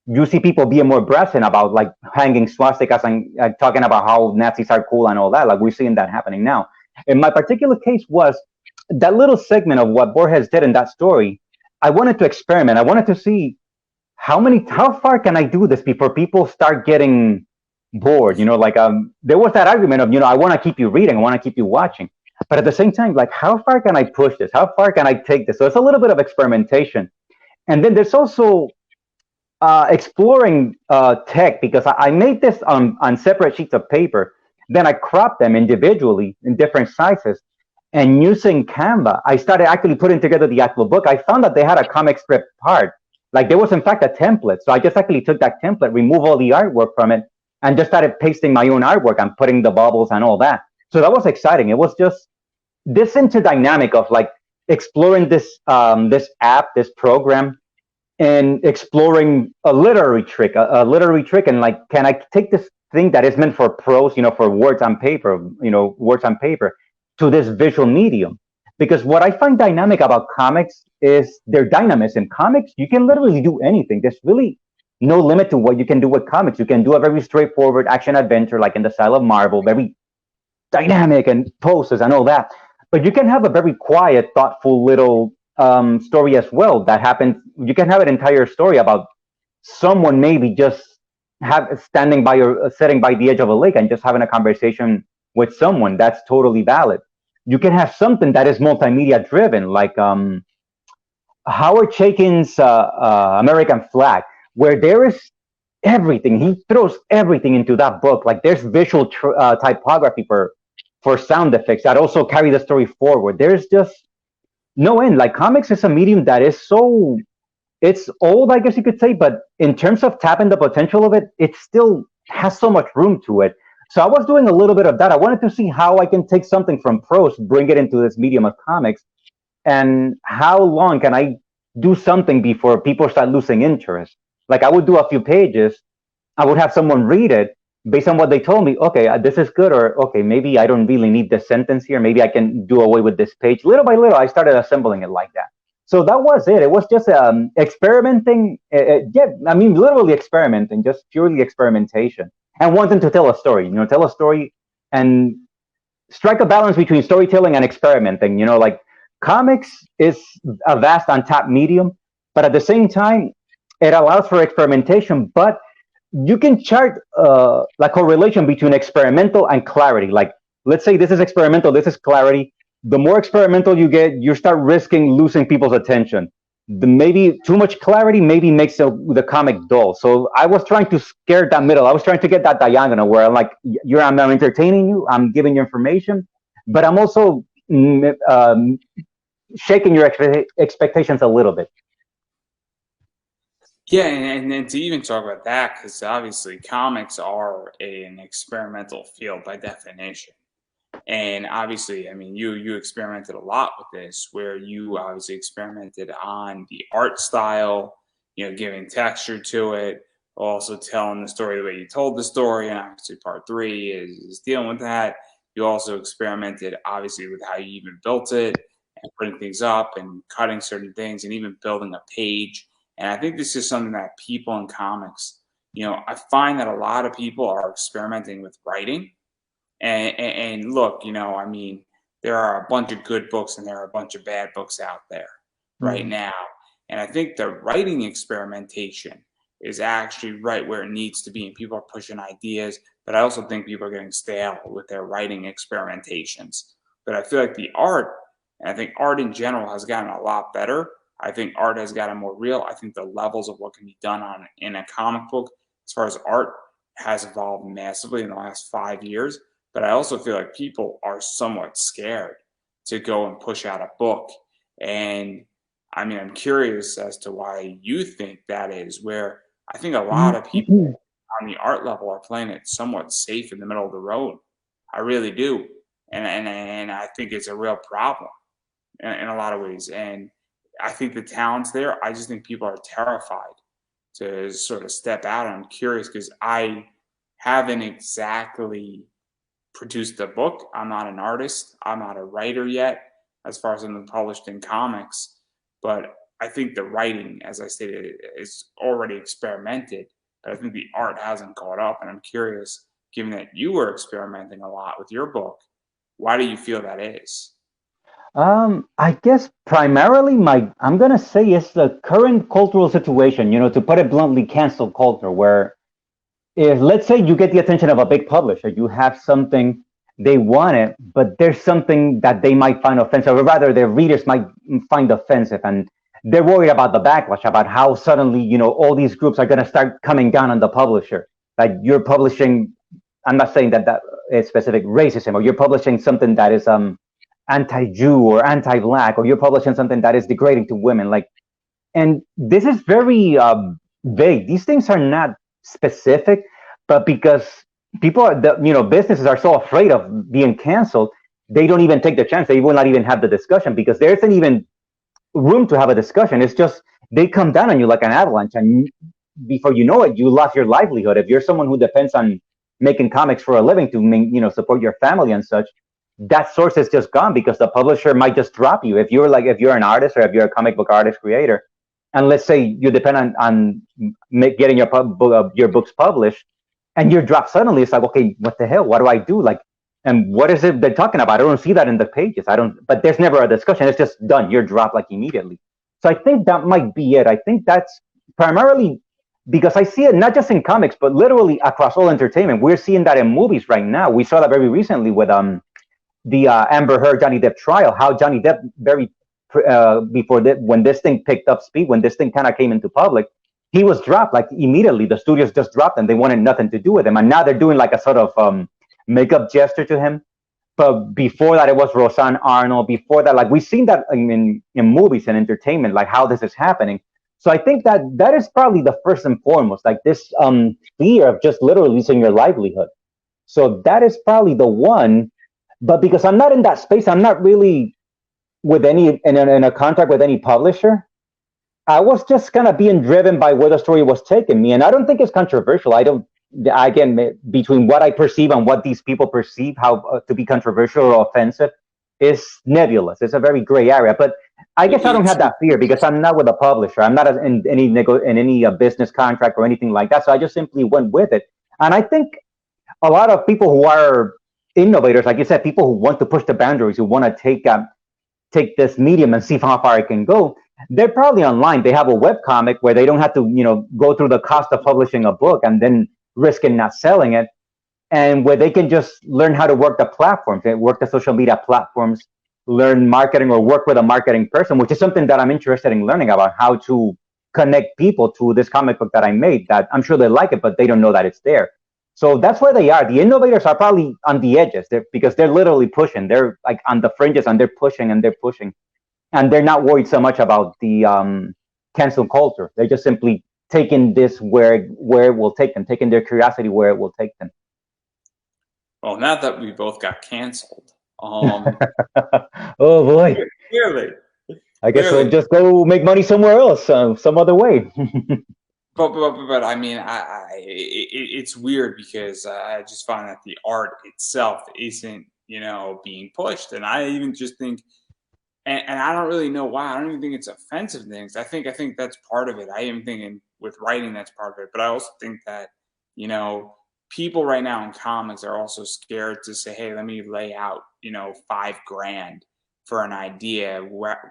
[SPEAKER 2] you see people being more brazen about like hanging swastikas and talking about how Nazis are cool and all that. Like we're seeing that happening now. In my particular case was that little segment of what Borges did in that story. I wanted to experiment. I wanted to see how far can I do this before people start getting bored. There was that argument of, I want to keep you reading, I want to keep you watching. But at the same time, like, how far can I push this? How far can I take this? So it's a little bit of experimentation. And then there's also exploring tech, because I made this on separate sheets of paper. Then I cropped them individually in different sizes. And using Canva, I started actually putting together the actual book. I found that they had a comic strip part. Like there was, in fact, a template. So I just actually took that template, removed all the artwork from it, and just started pasting my own artwork and putting the bubbles and all that. So that was exciting. It was just this interdynamic of like exploring this app, this program, and exploring a literary trick, and like, can I take this thing that is meant for prose, for words on paper, to this visual medium. Because what I find dynamic about comics is their dynamism. Comics, you can literally do anything. There's really no limit to what you can do with comics. You can do a very straightforward action adventure, like in the style of Marvel, very dynamic and poses and all that. But you can have a very quiet, thoughtful little story as well that happens. You can have an entire story about someone maybe just standing by or sitting by the edge of a lake and just having a conversation with someone. That's totally valid. You can have something that is multimedia driven, like Howard Chaykin's American Flag, where there is everything. He throws everything into that book. Like there's visual typography for sound effects that also carry the story forward. There's just no end. Like comics is a medium that is so, it's old, I guess you could say, but in terms of tapping the potential of it, it still has so much room to it. So I was doing a little bit of that. I wanted to see how I can take something from prose, bring it into this medium of comics, and how long can I do something before people start losing interest. Like I would do a few pages, I would have someone read it based on what they told me. Okay, this is good, or okay, maybe I don't really need this sentence here. Maybe I can do away with this page. Little by little, I started assembling it like that. So that was it. It was just experimenting. Yeah, I mean, literally experimenting, just purely experimentation, and wanting to tell a story. Tell a story and strike a balance between storytelling and experimenting. Like comics is a vast untapped medium, but at the same time, it allows for experimentation. But you can chart a correlation between experimental and clarity. Like, let's say this is experimental, this is clarity. The more experimental you get, you start risking losing people's attention. Maybe too much clarity maybe makes the comic dull. So I was trying to scare that middle. I was trying to get that diagonal where I'm like, I'm entertaining you, I'm giving you information, but I'm also shaking your expectations a little bit.
[SPEAKER 1] Yeah, and to even talk about that, because obviously comics are an experimental field by definition. And obviously, I mean, you experimented a lot with this, where you obviously experimented on the art style, giving texture to it, also telling the story the way you told the story. And obviously, part 3 is dealing with that. You also experimented, obviously, with how you even built it and putting things up and cutting certain things and even building a page. And I think this is something that people in comics, I find that a lot of people are experimenting with writing. And look, I mean, there are a bunch of good books and there are a bunch of bad books out there right now. And I think the writing experimentation is actually right where it needs to be. And people are pushing ideas, but I also think people are getting stale with their writing experimentations. But I feel like the art, and I think art in general has gotten a lot better. I think art has gotten more real. I think the levels of what can be done in a comic book as far as art has evolved massively in the last 5 years. But I also feel like people are somewhat scared to go and push out a book. And I mean, I'm curious as to why you think that is, where I think a lot of people on the art level are playing it somewhat safe in the middle of the road. I really do. And I think it's a real problem in a lot of ways. And I think the talent's there. I just think people are terrified to sort of step out. And I'm curious because I haven't exactly produced a book. I'm not an artist. I'm not a writer yet, as far as I'm published in comics. But I think the writing, as I stated, is already experimented. But I think the art hasn't caught up. And I'm curious, given that you were experimenting a lot with your book, why do you feel that is?
[SPEAKER 2] I guess primarily I'm gonna say it's the current cultural situation, to put it bluntly, cancel culture, where if, let's say, you get the attention of a big publisher, you have something, they want it, but there's something that they might find offensive, or rather their readers might find offensive, and they're worried about the backlash, about how suddenly, all these groups are gonna start coming down on the publisher. Like you're publishing, I'm not saying that is specific racism, or you're publishing something that is anti-Jew or anti-Black, or you're publishing something that is degrading to women. And this is very vague. These things are not specific, but because people are, businesses are so afraid of being canceled, they don't even take the chance. They will not even have the discussion because there isn't even room to have a discussion. It's just they come down on you like an avalanche, and before you know it, you lost your livelihood. If you're someone who depends on making comics for a living to support your family and such, that source is just gone because the publisher might just drop you. If you're an artist or if you're a comic book artist creator, and let's say you depend on getting your books published, and you're dropped suddenly, it's like, okay, what the hell? What do I do? Like, and what is it they're talking about? I don't see that in the pages. But there's never a discussion. It's just done. You're dropped like immediately. So I think that might be it. I think that's primarily because I see it not just in comics, but literally across all entertainment. We're seeing that in movies right now. We saw that very recently with the Amber Heard Johnny Depp trial. How Johnny Depp when this thing picked up speed, when this thing kind of came into public, he was dropped like immediately. The studios just dropped him. They wanted nothing to do with him, and now they're doing like a sort of makeup gesture to him. But before that, it was Roseanne Arnold. Before that, like we've seen that in movies and entertainment, like how this is happening. So I think that is probably the first and foremost, like this fear of just literally losing your livelihood. So that is probably the one. But because I'm not in that space, I'm not really with in a contract with any publisher. I was just kind of being driven by where the story was taking me, and I don't think it's controversial. Again, between what I perceive and what these people perceive how to be controversial or offensive is nebulous. It's a very gray area. But I guess I don't have that fear because I'm not with a publisher. I'm not in any business contract or anything like that. So I just simply went with it. And I think a lot of people who are innovators, like you said, people who want to push the boundaries, who want to take this medium and see how far it can go, they're probably online. They have a web comic where they don't have to, go through the cost of publishing a book and then risking not selling it, and where they can just learn how to work the platforms, work the social media platforms, learn marketing or work with a marketing person, which is something that I'm interested in learning about, how to connect people to this comic book that I made, that I'm sure they like it, but they don't know that it's there. So that's where they are. The innovators are probably on the edges because they're literally pushing. They're like on the fringes and they're pushing and they're pushing. And they're not worried so much about the cancel culture. They're just simply taking this where it will take them, taking their curiosity where it will take them.
[SPEAKER 1] Well, now that we both got canceled. Oh,
[SPEAKER 2] boy.
[SPEAKER 1] Clearly.
[SPEAKER 2] I guess we'll just go make money somewhere else, some other way.
[SPEAKER 1] But I mean, it's weird because I just find that the art itself isn't, being pushed. And I even just think, and I don't really know why. I don't even think it's offensive things. I think that's part of it. I am thinking with writing that's part of it. But I also think that, people right now in comics are also scared to say, hey, let me lay out, $5,000 for an idea,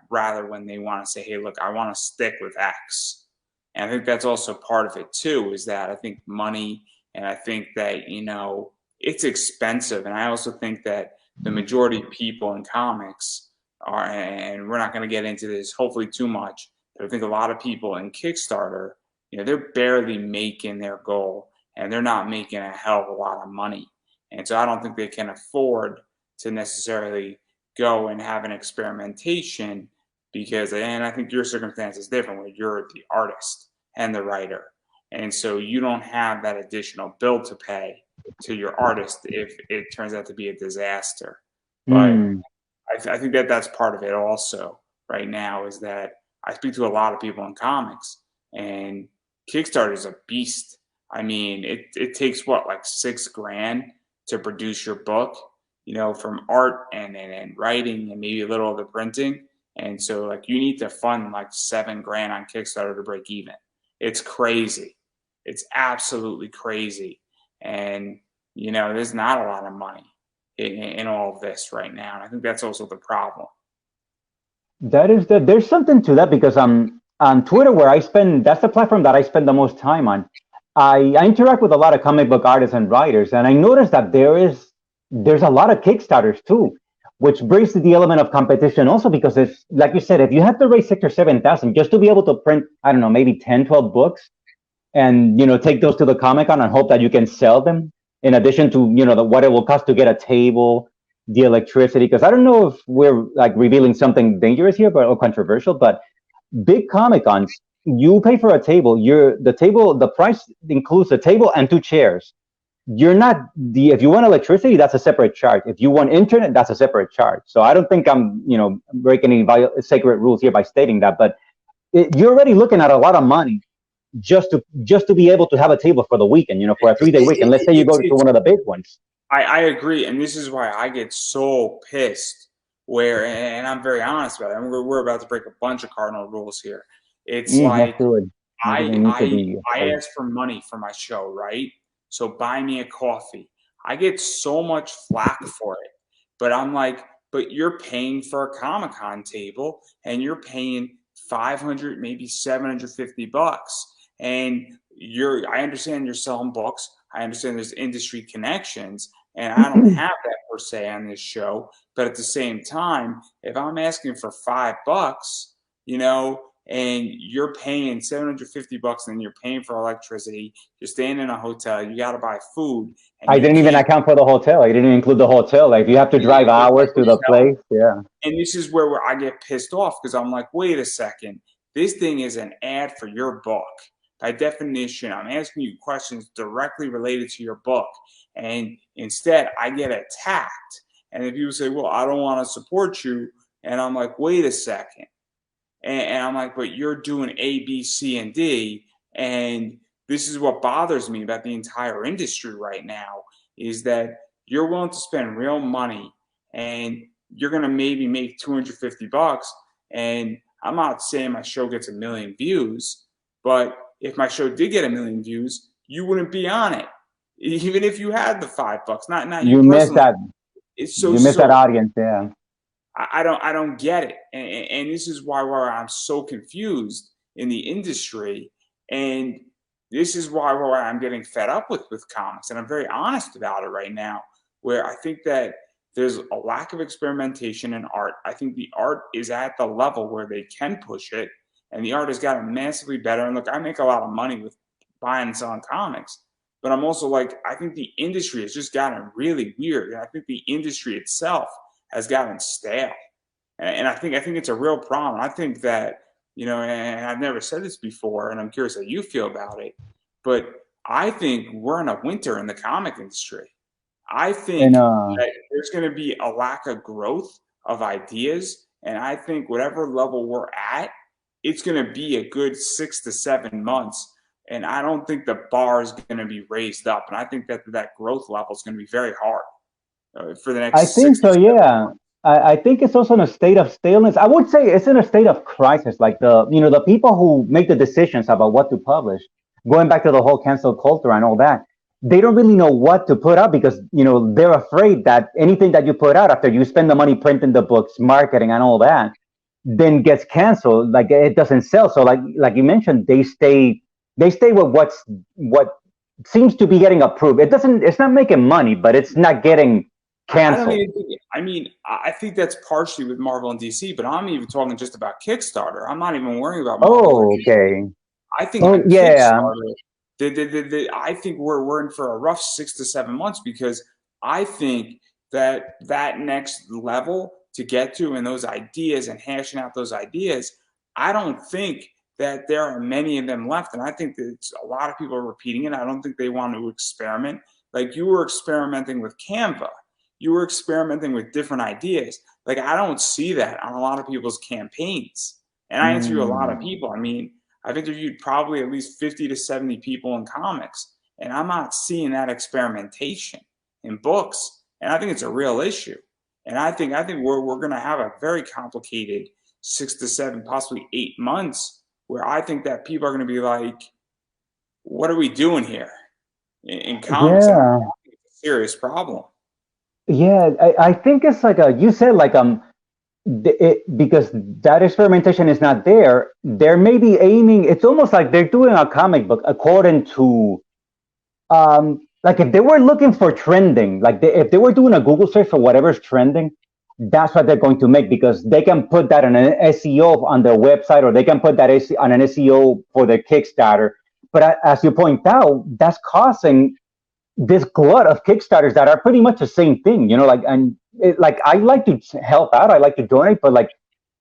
[SPEAKER 1] rather when they want to say, hey, look, I want to stick with X. And I think that's also part of it too, is that I think money, and I think that, it's expensive. And I also think that the majority of people in comics are, and we're not going to get into this hopefully too much, but I think a lot of people in Kickstarter, they're barely making their goal, and they're not making a hell of a lot of money. And so I don't think they can afford to necessarily go and have an experimentation because, and I think your circumstance is different where you're the artist and the writer. And so you don't have that additional bill to pay to your artist if it turns out to be a disaster. But I think that that's part of it also right now, is that I speak to a lot of people in comics, and Kickstarter is a beast. I mean, it takes like $6,000 to produce your book, from art and writing and maybe a little of the printing. And so like you need to fund like $7,000 on Kickstarter to break even. It's crazy. It's absolutely crazy. And, there's not a lot of money in all of this right now. And I think that's also the problem.
[SPEAKER 2] There's something to that because on Twitter, that's the platform that I spend the most time on. I interact with a lot of comic book artists and writers, and I noticed that there's a lot of Kickstarters too, which brings the element of competition also, because it's like you said, if you have to raise 6,000 or 7,000 just to be able to print, I don't know, maybe 10, 12 books and, take those to the Comic-Con and hope that you can sell them in addition to, what it will cost to get a table, the electricity, because I don't know if we're like revealing something dangerous here or controversial, but big Comic-Cons, you pay for a table. The price includes a table and 2 chairs. If you want electricity, that's a separate charge. If you want internet, that's a separate charge. So I don't think I'm, breaking any sacred rules here by stating that, but you're already looking at a lot of money just to be able to have a table for the weekend, for a 3-day weekend. Let's say you go to one of the big ones.
[SPEAKER 1] I agree, and this is why I get so pissed. And I'm very honest about it. And we're about to break a bunch of cardinal rules here. It's like I ask for money for my show, right? So buy me a coffee. I get so much flack for it, but I'm like, but you're paying for a Comic-Con table, and you're paying 500, maybe 750 bucks, and I understand you're selling books. I understand there's industry connections, and I don't have that per se on this show. But at the same time, if I'm asking for $5, and you're paying 750 bucks, and then you're paying for electricity, you're staying in a hotel, you got to buy food. And
[SPEAKER 2] I didn't even account for the hotel. I didn't include the hotel. Like, you have to drive hours to the place. Yeah.
[SPEAKER 1] And this is where I get pissed off, because I'm like, wait a second, this thing is an ad for your book. By definition, I'm asking you questions directly related to your book, and instead I get attacked. And if people say, well, I don't want to support you, and I'm like, wait a second. And I'm like, but you're doing A, B, C, and D, and this is what bothers me about the entire industry right now, is that you're willing to spend real money, and you're going to maybe make 250 bucks, and I'm not saying my show gets 1 million views, but if my show did get 1 million views, you wouldn't be on it, even if you had the $5. Not you
[SPEAKER 2] missed that.
[SPEAKER 1] It's so
[SPEAKER 2] you missed that audience. Yeah.
[SPEAKER 1] I don't get it, and this is why I'm so confused in the industry, and this is why I'm getting fed up with comics, and I'm very honest about it right now. Where I think that there's a lack of experimentation in art. I think the art is at the level where they can push it, and the art has gotten massively better. And look, I make a lot of money with buying and selling comics, but I'm also like, I think the industry has just gotten really weird, and I think the industry itself has gotten stale, and I think it's a real problem. I think that, and I've never said this before, and I'm curious how you feel about it, but I think we're in a winter in the comic industry. I think that there's going to be a lack of growth of ideas, and I think whatever level we're at, it's going to be a good 6 to 7 months, and I don't think the bar is going to be raised up, and I think that growth level is going to be very hard. For the next
[SPEAKER 2] I think so, yeah. I think it's also in a state of staleness. I would say it's in a state of crisis. Like, the people who make the decisions about what to publish, going back to the whole cancel culture and all that, they don't really know what to put out, because they're afraid that anything that you put out after you spend the money printing the books, marketing, and all that, then gets canceled. Like, it doesn't sell. So like you mentioned, they stay with what seems to be getting approved. It's not making money, but it's not getting canceled.
[SPEAKER 1] I think that's partially with Marvel and DC, but I'm even talking just about Kickstarter. I'm not even worrying about Marvel.
[SPEAKER 2] Oh, okay.
[SPEAKER 1] I think Kickstarter, I think we're in for a rough 6 to 7 months, because I think that next level to get to, and those ideas and hashing out those ideas, I don't think that there are many of them left, and I think that a lot of people are repeating it. I don't think they want to experiment. Like, you were experimenting with Canva. You were experimenting with different ideas. Like, I don't see that on a lot of people's campaigns. And I interview a lot of people. I mean, I've interviewed probably at least 50 to 70 people in comics, and I'm not seeing that experimentation in books. And I think it's a real issue. And I think we're going to have a very complicated 6 to 7, possibly 8 months, where I think that people are going to be like, what are we doing here in comics?
[SPEAKER 2] Yeah.
[SPEAKER 1] It's a serious problem.
[SPEAKER 2] Yeah, I think it's like you said, like, because that experimentation is not there. They're maybe aiming. It's almost like they're doing a comic book according to, like, if they were looking for trending, like if they were doing a Google search for whatever's trending, that's what they're going to make, because they can put that on an SEO on their website, or they can put that on an SEO for their Kickstarter. But as you point out, that's causing this glut of Kickstarters that are pretty much the same thing, like I like to help out, I like to donate, but like,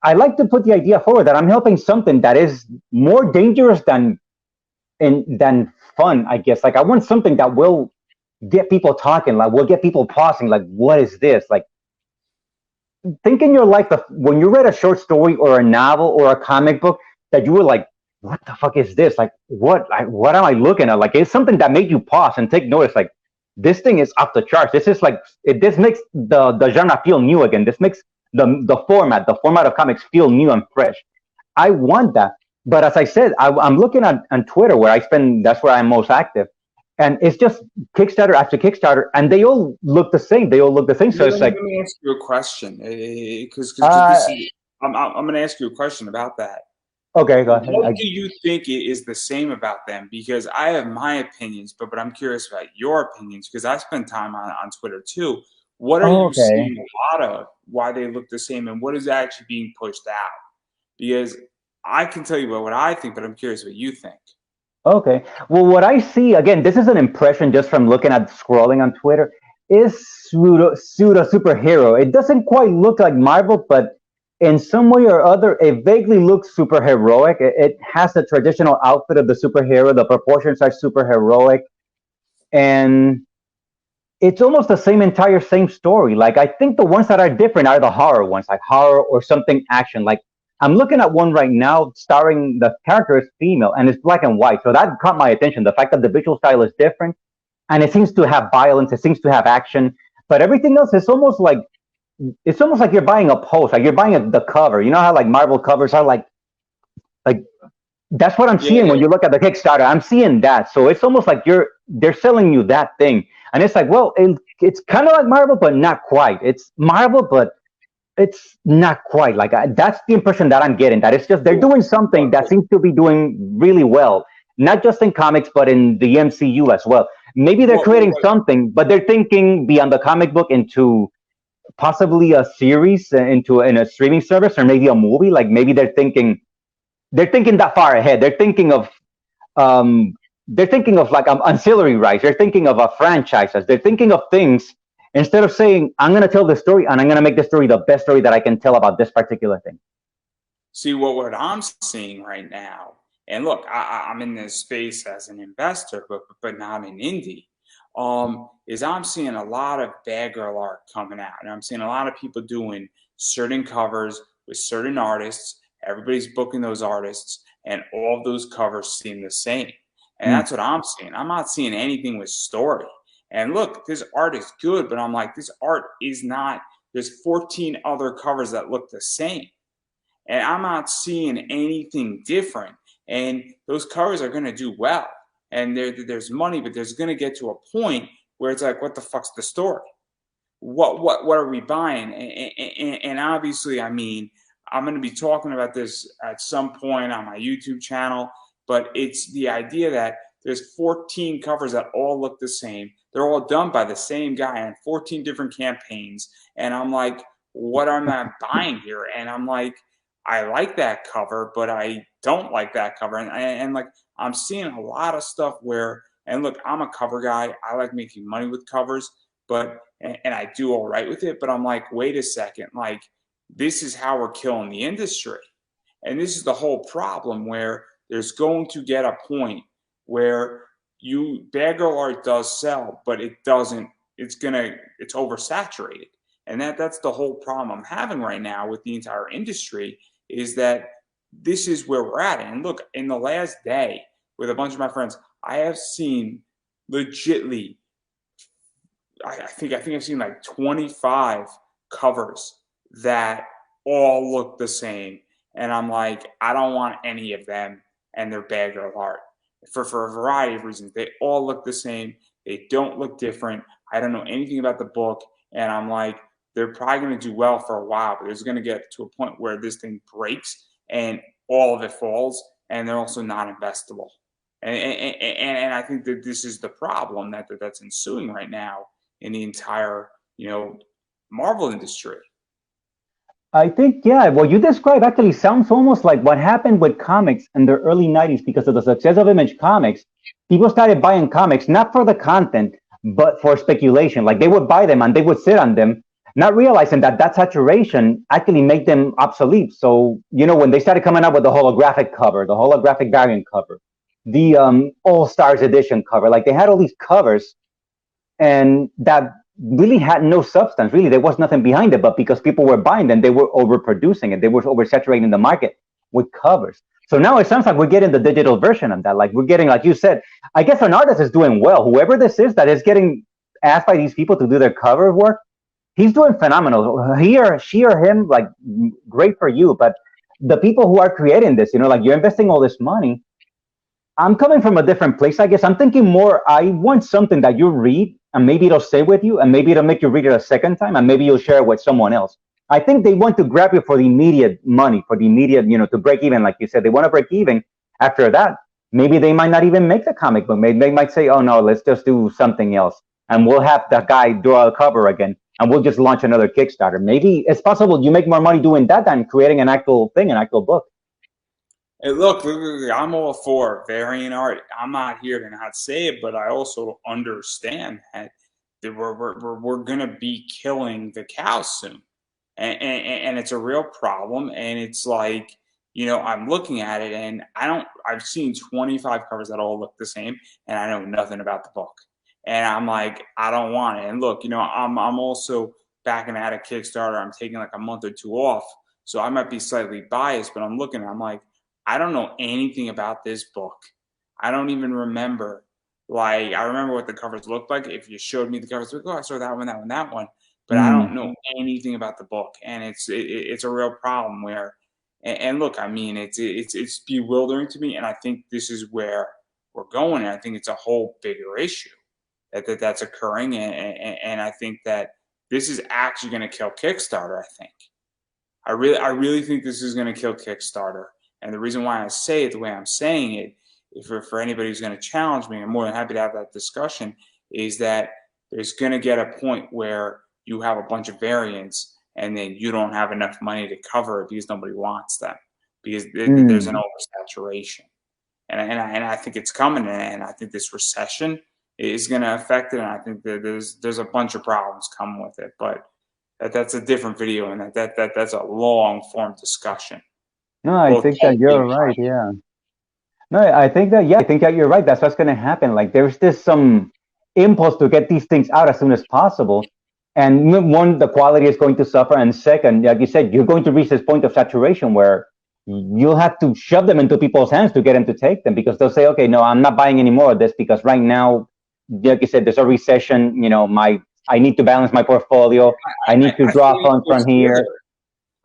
[SPEAKER 2] I like to put the idea forward that I'm helping something that is more dangerous than fun, I guess. Like, I want something that will get people talking, like, will get people pausing, like, what is this? Like, think in your life when you read a short story or a novel or a comic book that you were like, what the fuck is this? Like, what am I looking at? Like, it's something that made you pause and take notice. Like, this thing is off the charts. This is like, this makes the genre feel new again. This makes the format of comics feel new and fresh. I want that. But as I said, I'm looking at on Twitter where that's where I'm most active. And it's just Kickstarter after Kickstarter, and they all look the same. They all look the same. So it's like,
[SPEAKER 1] let me ask you a question, because I'm going to ask you a question about that.
[SPEAKER 2] Okay, go ahead.
[SPEAKER 1] What do you think is the same about them? Because I have my opinions, but I'm curious about your opinions because I spend time on Twitter too. What are you seeing a lot of? Why they look the same, and what is actually being pushed out? Because I can tell you what I think, but I'm curious what you think.
[SPEAKER 2] Okay. Well, what I see, again, this is an impression just from looking at scrolling on Twitter, is pseudo superhero. It doesn't quite look like Marvel, but in some way or other, it vaguely looks super heroic. It has the traditional outfit of the superhero. The proportions are super heroic. And it's almost the same story. Like, I think the ones that are different are the horror ones, like horror or something action. Like, I'm looking at one right now starring the character is female and it's black and white. So that caught my attention. The fact that the visual style is different and it seems to have violence, it seems to have action, but everything else is almost like you're buying a post, like you're buying the cover. You know how like Marvel covers are like that's what I'm seeing when you look at the Kickstarter. I'm seeing that. So it's almost like they're selling you that thing. And it's like, well, it's kind of like Marvel, but not quite. It's Marvel, but it's not quite like that's the impression that I'm getting. That it's just they're doing something that seems to be doing really well, not just in comics but in the MCU as well. Maybe they're creating something, but they're thinking beyond the comic book into possibly a series, in a streaming service, or maybe a movie. Like maybe they're thinking that far ahead. They're thinking of like ancillary rights. They're thinking of franchises. They're thinking of things. Instead of saying, I'm going to tell the story and I'm going to make the story the best story that I can tell about this particular thing.
[SPEAKER 1] See, what I'm seeing right now, and look, I'm in this space as an investor, but not an indie, is I'm seeing a lot of bad girl art coming out. And I'm seeing a lot of people doing certain covers with certain artists. Everybody's booking those artists, and all of those covers seem the same. And that's what I'm seeing. I'm not seeing anything with story. And look, this art is good, but I'm like, this art is not, there's 14 other covers that look the same. And I'm not seeing anything different. And those covers are going to do well. And there's money, but there's going to get to a point where it's like, what the fuck's the story? What are we buying? And obviously, I mean, I'm going to be talking about this at some point on my YouTube channel, but it's the idea that there's 14 covers that all look the same. They're all done by the same guy on 14 different campaigns. And I'm like, what am I buying here? And I'm like, I like that cover, but I don't like that cover. And like, I'm seeing a lot of stuff where, and look, I'm a cover guy. I like making money with covers, and I do all right with it. But I'm like, wait a second, like, this is how we're killing the industry. And this is the whole problem where there's going to get a point where bad girl art does sell, but it doesn't, it's oversaturated. And that's the whole problem I'm having right now with the entire industry, is that this is where we're at. And look, in the last day with a bunch of my friends, I have seen legitly, I think I've seen like 25 covers that all look the same. And I'm like, I don't want any of them and their bad girl art. For a variety of reasons. They all look the same. They don't look different. I don't know anything about the book. And I'm like, they're probably going to do well for a while, but it's going to get to a point where this thing breaks and all of it falls, and they're also not investable. And I think that this is the problem that's ensuing right now in the entire, Marvel industry.
[SPEAKER 2] I think, yeah, what you describe actually sounds almost like what happened with comics in the early 90s because of the success of Image Comics. People started buying comics, not for the content, but for speculation. Like they would buy them and they would sit on them, not realizing that saturation actually made them obsolete. So, when they started coming up with the holographic cover, the holographic variant cover, the All-Stars edition cover, like they had all these covers and that really had no substance. Really, there was nothing behind it, but because people were buying them, they were overproducing it. They were oversaturating the market with covers. So now it sounds like we're getting the digital version of that. Like we're getting, like you said, I guess an artist is doing well. Whoever this is that is getting asked by these people to do their cover work, he's doing phenomenal. He or she or him, like, great for you. But the people who are creating this, like you're investing all this money. I'm coming from a different place, I guess. I'm thinking more, I want something that you read and maybe it'll stay with you and maybe it'll make you read it a second time and maybe you'll share it with someone else. I think they want to grab you for the immediate money, for the immediate, to break even, like you said. They want to break even. After that, maybe they might not even make the comic book. Maybe they might say, oh no, let's just do something else. And we'll have that guy draw a cover again and we'll just launch another Kickstarter. Maybe it's possible you make more money doing that than creating an actual thing, an actual book.
[SPEAKER 1] Hey, look, I'm all for variant art. I'm not here to not say it, but I also understand that we're going to be killing the cows soon. And it's a real problem. And it's like, I'm looking at it and I've seen 25 covers that all look the same and I know nothing about the book. And I'm like, I don't want it. And look, I'm also backing out of Kickstarter. I'm taking like a month or two off. So I might be slightly biased, but I'm looking, I'm like, I don't know anything about this book. I don't even remember. Like, I remember what the covers looked like. If you showed me the covers, like, oh, I saw that one, that one, that one. But I don't know anything about the book, and it's a real problem. Where, and look, I mean, it's bewildering to me, and I think this is where we're going. And I think it's a whole bigger issue that's occurring, and I think that this is actually going to kill Kickstarter. I really think this is going to kill Kickstarter. And the reason why I say it the way I'm saying it, for anybody who's going to challenge me, I'm more than happy to have that discussion, is that there's going to get a point where you have a bunch of variants and then you don't have enough money to cover it because nobody wants them, because there's an oversaturation. And I think it's coming, and I think this recession is going to affect it, and I think that there's a bunch of problems coming with it. But that's a different video, and that's a long form discussion.
[SPEAKER 2] No, I think that you're right. Yeah. No, I think that, yeah, I think that you're right. That's what's going to happen. Like there's this some impulse to get these things out as soon as possible. And one, the quality is going to suffer. And second, like you said, you're going to reach this point of saturation where you'll have to shove them into people's hands to get them to take them, because they'll say, okay, no, I'm not buying any more of this because right now, like you said, there's a recession. I need to balance my portfolio. I need to draw funds from here.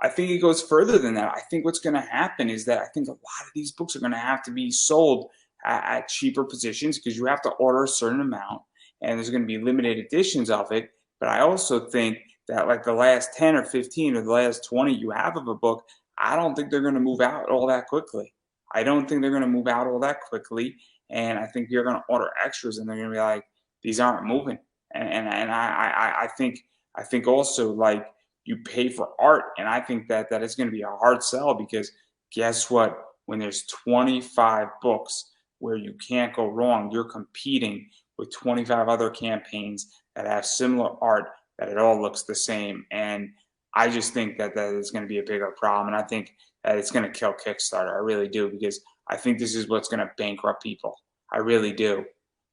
[SPEAKER 1] I think it goes further than that. I think what's going to happen is that I think a lot of these books are going to have to be sold at cheaper positions because you have to order a certain amount and there's going to be limited editions of it. But I also think that like the last 10 or 15 or the last 20 you have of a book, I don't think they're going to move out all that quickly. I don't think they're going to move out all that quickly. And I think you're going to order extras and they're going to be like, these aren't moving. And I think also like, you pay for art, and I think that is going to be a hard sell, because guess what? When there's 25 books where you can't go wrong, you're competing with 25 other campaigns that have similar art, that it all looks the same. And I just think that is going to be a bigger problem, and I think that it's going to kill Kickstarter. I really do, because I think this is what's going to bankrupt people. I really do,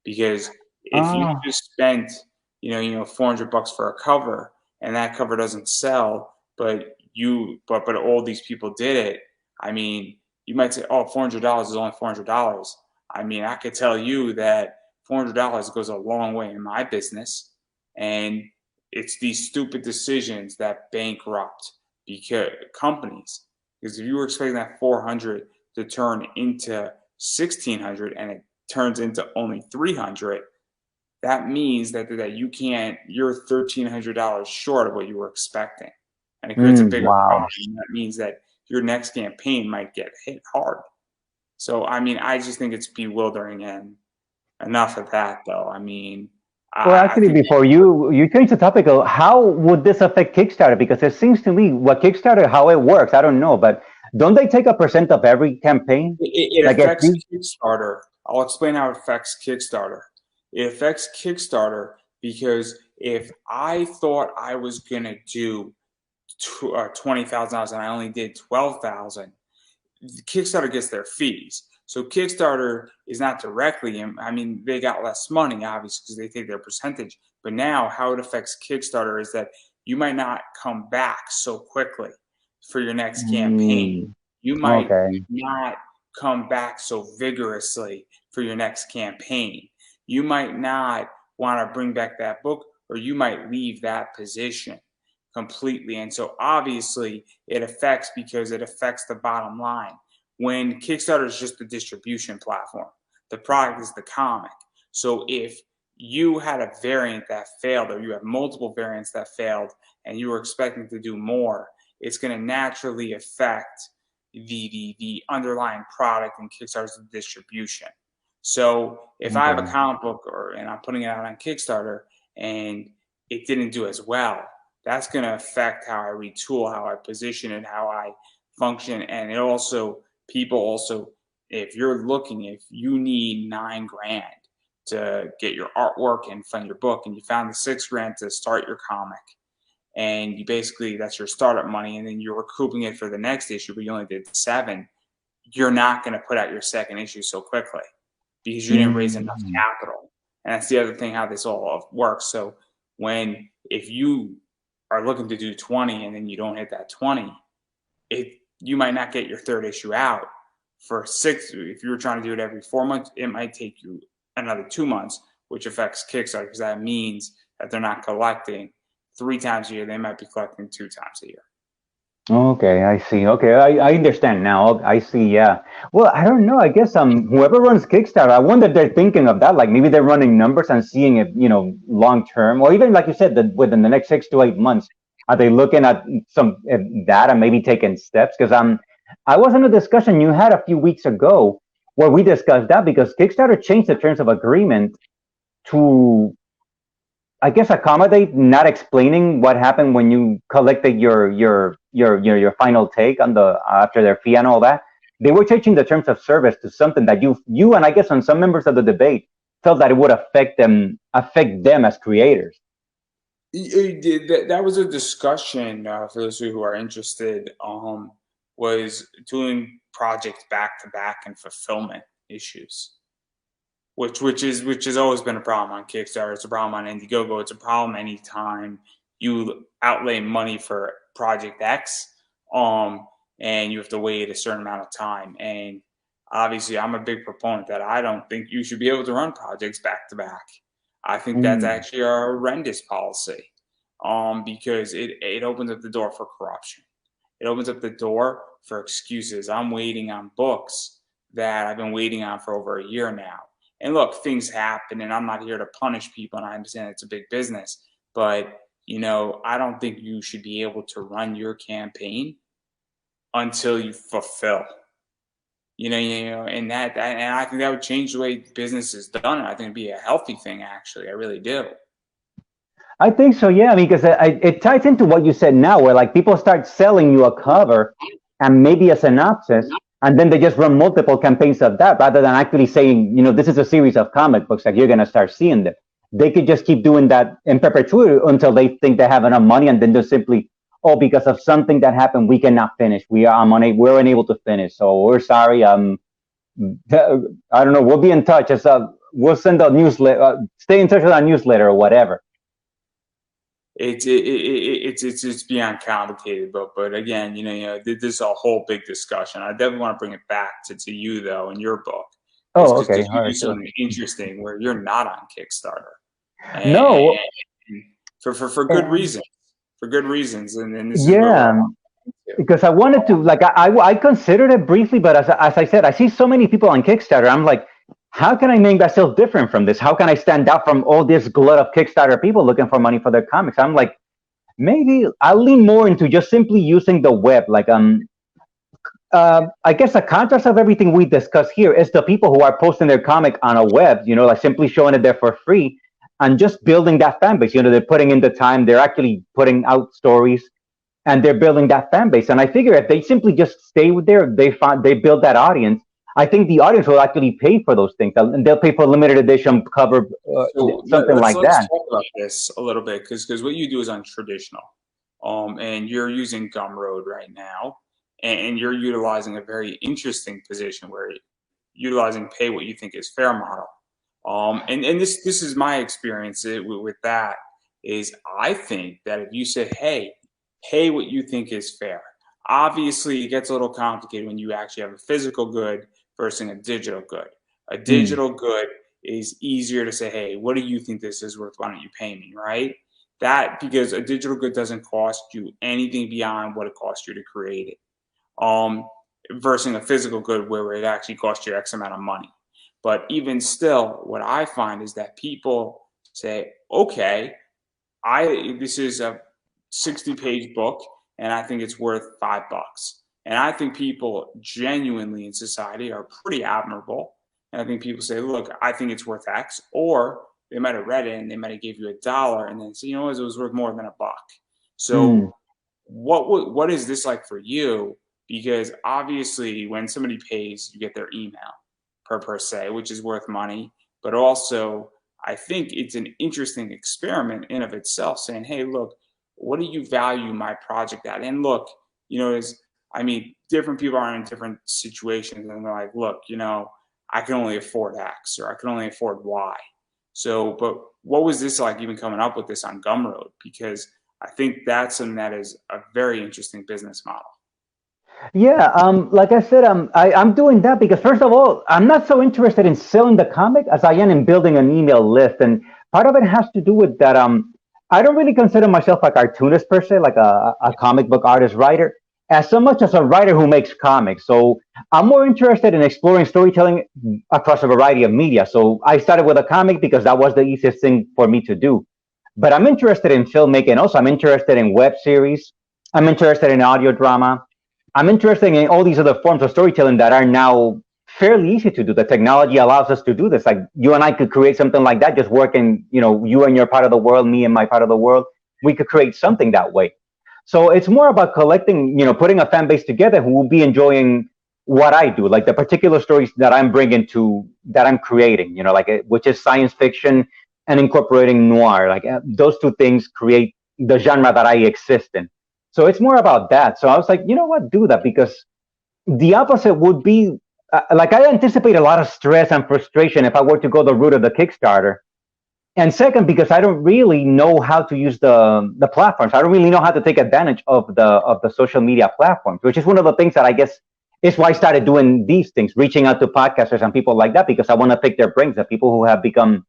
[SPEAKER 1] because if you just spent, $400 for a cover, and that cover doesn't sell, but all these people did it. I mean, you might say, oh, $400 is only $400. I mean, I could tell you that $400 goes a long way in my business, and it's these stupid decisions that bankrupt companies. Because if you were expecting that 400 to turn into 1,600 and it turns into only 300, that means that you're $1,300 short of what you were expecting. And it creates a bigger problem. And that means that your next campaign might get hit hard. So, I mean, I just think it's bewildering, and enough of that, though. I mean,
[SPEAKER 2] well, actually, before you change the topic, how would this affect Kickstarter? Because it seems to me what Kickstarter, how it works, I don't know, but don't they take a % of every campaign?
[SPEAKER 1] It affects Kickstarter. I'll explain how it affects Kickstarter. It affects Kickstarter because if I thought I was going to do $20,000 and I only did 12,000, Kickstarter gets their fees. So Kickstarter is not directly, I mean, they got less money, obviously, because they take their percentage. But now how it affects Kickstarter is that you might not come back so quickly for your next campaign. You might not come back so vigorously for your next campaign. You might not want to bring back that book, or you might leave that position completely. And so obviously it affects, because it affects the bottom line. When Kickstarter is just the distribution platform, the product is the comic. So if you had a variant that failed, or you have multiple variants that failed, and you were expecting to do more, it's going to naturally affect the underlying product and Kickstarter's distribution. So if I have a comic book, and I'm putting it out on Kickstarter, and it didn't do as well, that's going to affect how I retool, how I position it, how I function. And it also, people also, if you need $9,000 to get your artwork and fund your book, and you found the $6,000 to start your comic, and you basically, that's your startup money, and then you're recouping it for the next issue, but you only did 7, you're not going to put out your second issue so quickly, because you didn't raise enough capital. And that's the other thing, how this all works. So if you are looking to do 20 and then you don't hit that 20, you might not get your third issue out for 6. If you were trying to do it every 4 months, it might take you another 2 months, which affects Kickstarter, because that means that they're not collecting 3 times a year. They might be collecting 2 times a year.
[SPEAKER 2] Okay, I see. Okay, I understand now. I see. Yeah. Well, I don't know. I guess whoever runs Kickstarter, I wonder if they're thinking of that. Like maybe they're running numbers and seeing it, long term, or even like you said, that within the next 6 to 8 months, are they looking at some data, maybe taking steps? Because I was in a discussion you had a few weeks ago where we discussed that, because Kickstarter changed the terms of agreement to, I guess, accommodate not explaining what happened when you collected your final take on after their fee and all that. They were changing the terms of service to something that you and I guess on some members of the debate felt that it would affect them as creators.
[SPEAKER 1] That was a discussion, for those who are interested, was doing projects back to back and fulfillment issues. Which has always been a problem on Kickstarter. It's a problem on Indiegogo. It's a problem anytime you outlay money for Project X, and you have to wait a certain amount of time. And obviously, I'm a big proponent that I don't think you should be able to run projects back to back. I think that's actually a horrendous policy, because it opens up the door for corruption. It opens up the door for excuses. I'm waiting on books that I've been waiting on for over a year now. And look, things happen, and I'm not here to punish people, and I understand it's a big business, but I don't think you should be able to run your campaign until you fulfill. And and I think that would change the way business is done. I think it'd be a healthy thing, actually. I really do.
[SPEAKER 2] I think so, yeah, because it ties into what you said now, where like people start selling you a cover and maybe a synopsis, and then they just run multiple campaigns of that, rather than actually saying, this is a series of comic books, like you're going to start seeing them. They could just keep doing that in perpetuity until they think they have enough money, and then just simply, because of something that happened, we cannot finish. We're unable to finish. So we're sorry. I don't know. We'll be in touch. We'll send a newsletter. Stay in touch with our newsletter or whatever.
[SPEAKER 1] It's beyond complicated, but again, this is a whole big discussion. I definitely want to bring it back to you though in your book.
[SPEAKER 2] Oh, okay.
[SPEAKER 1] You do something interesting where you're not on Kickstarter.
[SPEAKER 2] No,
[SPEAKER 1] for good reasons. For good reasons, and this
[SPEAKER 2] is because I wanted to, like, I considered it briefly, but as I said, I see so many people on Kickstarter. I'm like, how can I make myself different from this? How can I stand out from all this glut of Kickstarter people looking for money for their comics? I'm like, maybe I'll lean more into just simply using the web. Like, I guess the contrast of everything we discuss here is the people who are posting their comic on a web, like simply showing it there for free and just building that fan base. They're putting in the time, they're actually putting out stories, and they're building that fan base. And I figure if they simply just stay there, they build that audience. I think the audience will actually pay for those things, and they'll pay for limited edition cover, something like that.
[SPEAKER 1] Let's talk about this a little bit, because what you do is untraditional, and you're using Gumroad right now, and you're utilizing a very interesting position where you're utilizing pay what you think is fair model. And this is my experience with that. Is I think that if you say, hey, pay what you think is fair. Obviously, it gets a little complicated when you actually have a physical good versus a digital good. A
[SPEAKER 2] Mm.
[SPEAKER 1] digital good is easier to say, hey, what do you think this is worth? Why don't you pay me, right? That because a digital good doesn't cost you anything beyond what it costs you to create it. Versus a physical good where it actually costs you X amount of money. But even still, what I find is that people say, okay, this is a 60-page book and I think it's worth $5. And I think people genuinely in society are pretty admirable. And I think people say, look, I think it's worth X, or they might have read it and they might have gave you $1 and then say, you know what, it was worth more than $1.
[SPEAKER 2] Mm.
[SPEAKER 1] So what is this like for you? Because obviously when somebody pays, you get their email per se, which is worth money, but also I think it's an interesting experiment in of itself, saying, hey, look, what do you value my project at? And look, is I mean, different people are in different situations and they're like, look, I can only afford X or I can only afford Y. So, but what was this like even coming up with this on Gumroad? Because I think that's something that is a very interesting business model.
[SPEAKER 2] Yeah, like I said, I'm doing that because first of all, I'm not so interested in selling the comic as I am in building an email list, and part of it has to do with that. I don't really consider myself a cartoonist per se, like a comic book artist writer, as so much as a writer who makes comics. So I'm more interested in exploring storytelling across a variety of media. So I started with a comic because that was the easiest thing for me to do. But I'm interested in filmmaking also. I'm interested in web series. I'm interested in audio drama. I'm interested in all these other forms of storytelling that are now fairly easy to do. The technology allows us to do this. Like you and I could create something like that, just working, you and your part of the world, me and my part of the world. We could create something that way. So it's more about collecting, putting a fan base together who will be enjoying what I do, like the particular stories that I'm bringing that I'm creating, which is science fiction and incorporating noir. Like those two things create the genre that I exist in. So it's more about that. So I was like, you know what, do that because the opposite would be like I anticipate a lot of stress and frustration if I were to go the route of the Kickstarter. And second, because I don't really know how to use the platforms. I don't really know how to take advantage of the social media platforms, which is one of the things that I guess is why I started doing these things, reaching out to podcasters and people like that, because I want to pick their brains, the people who have become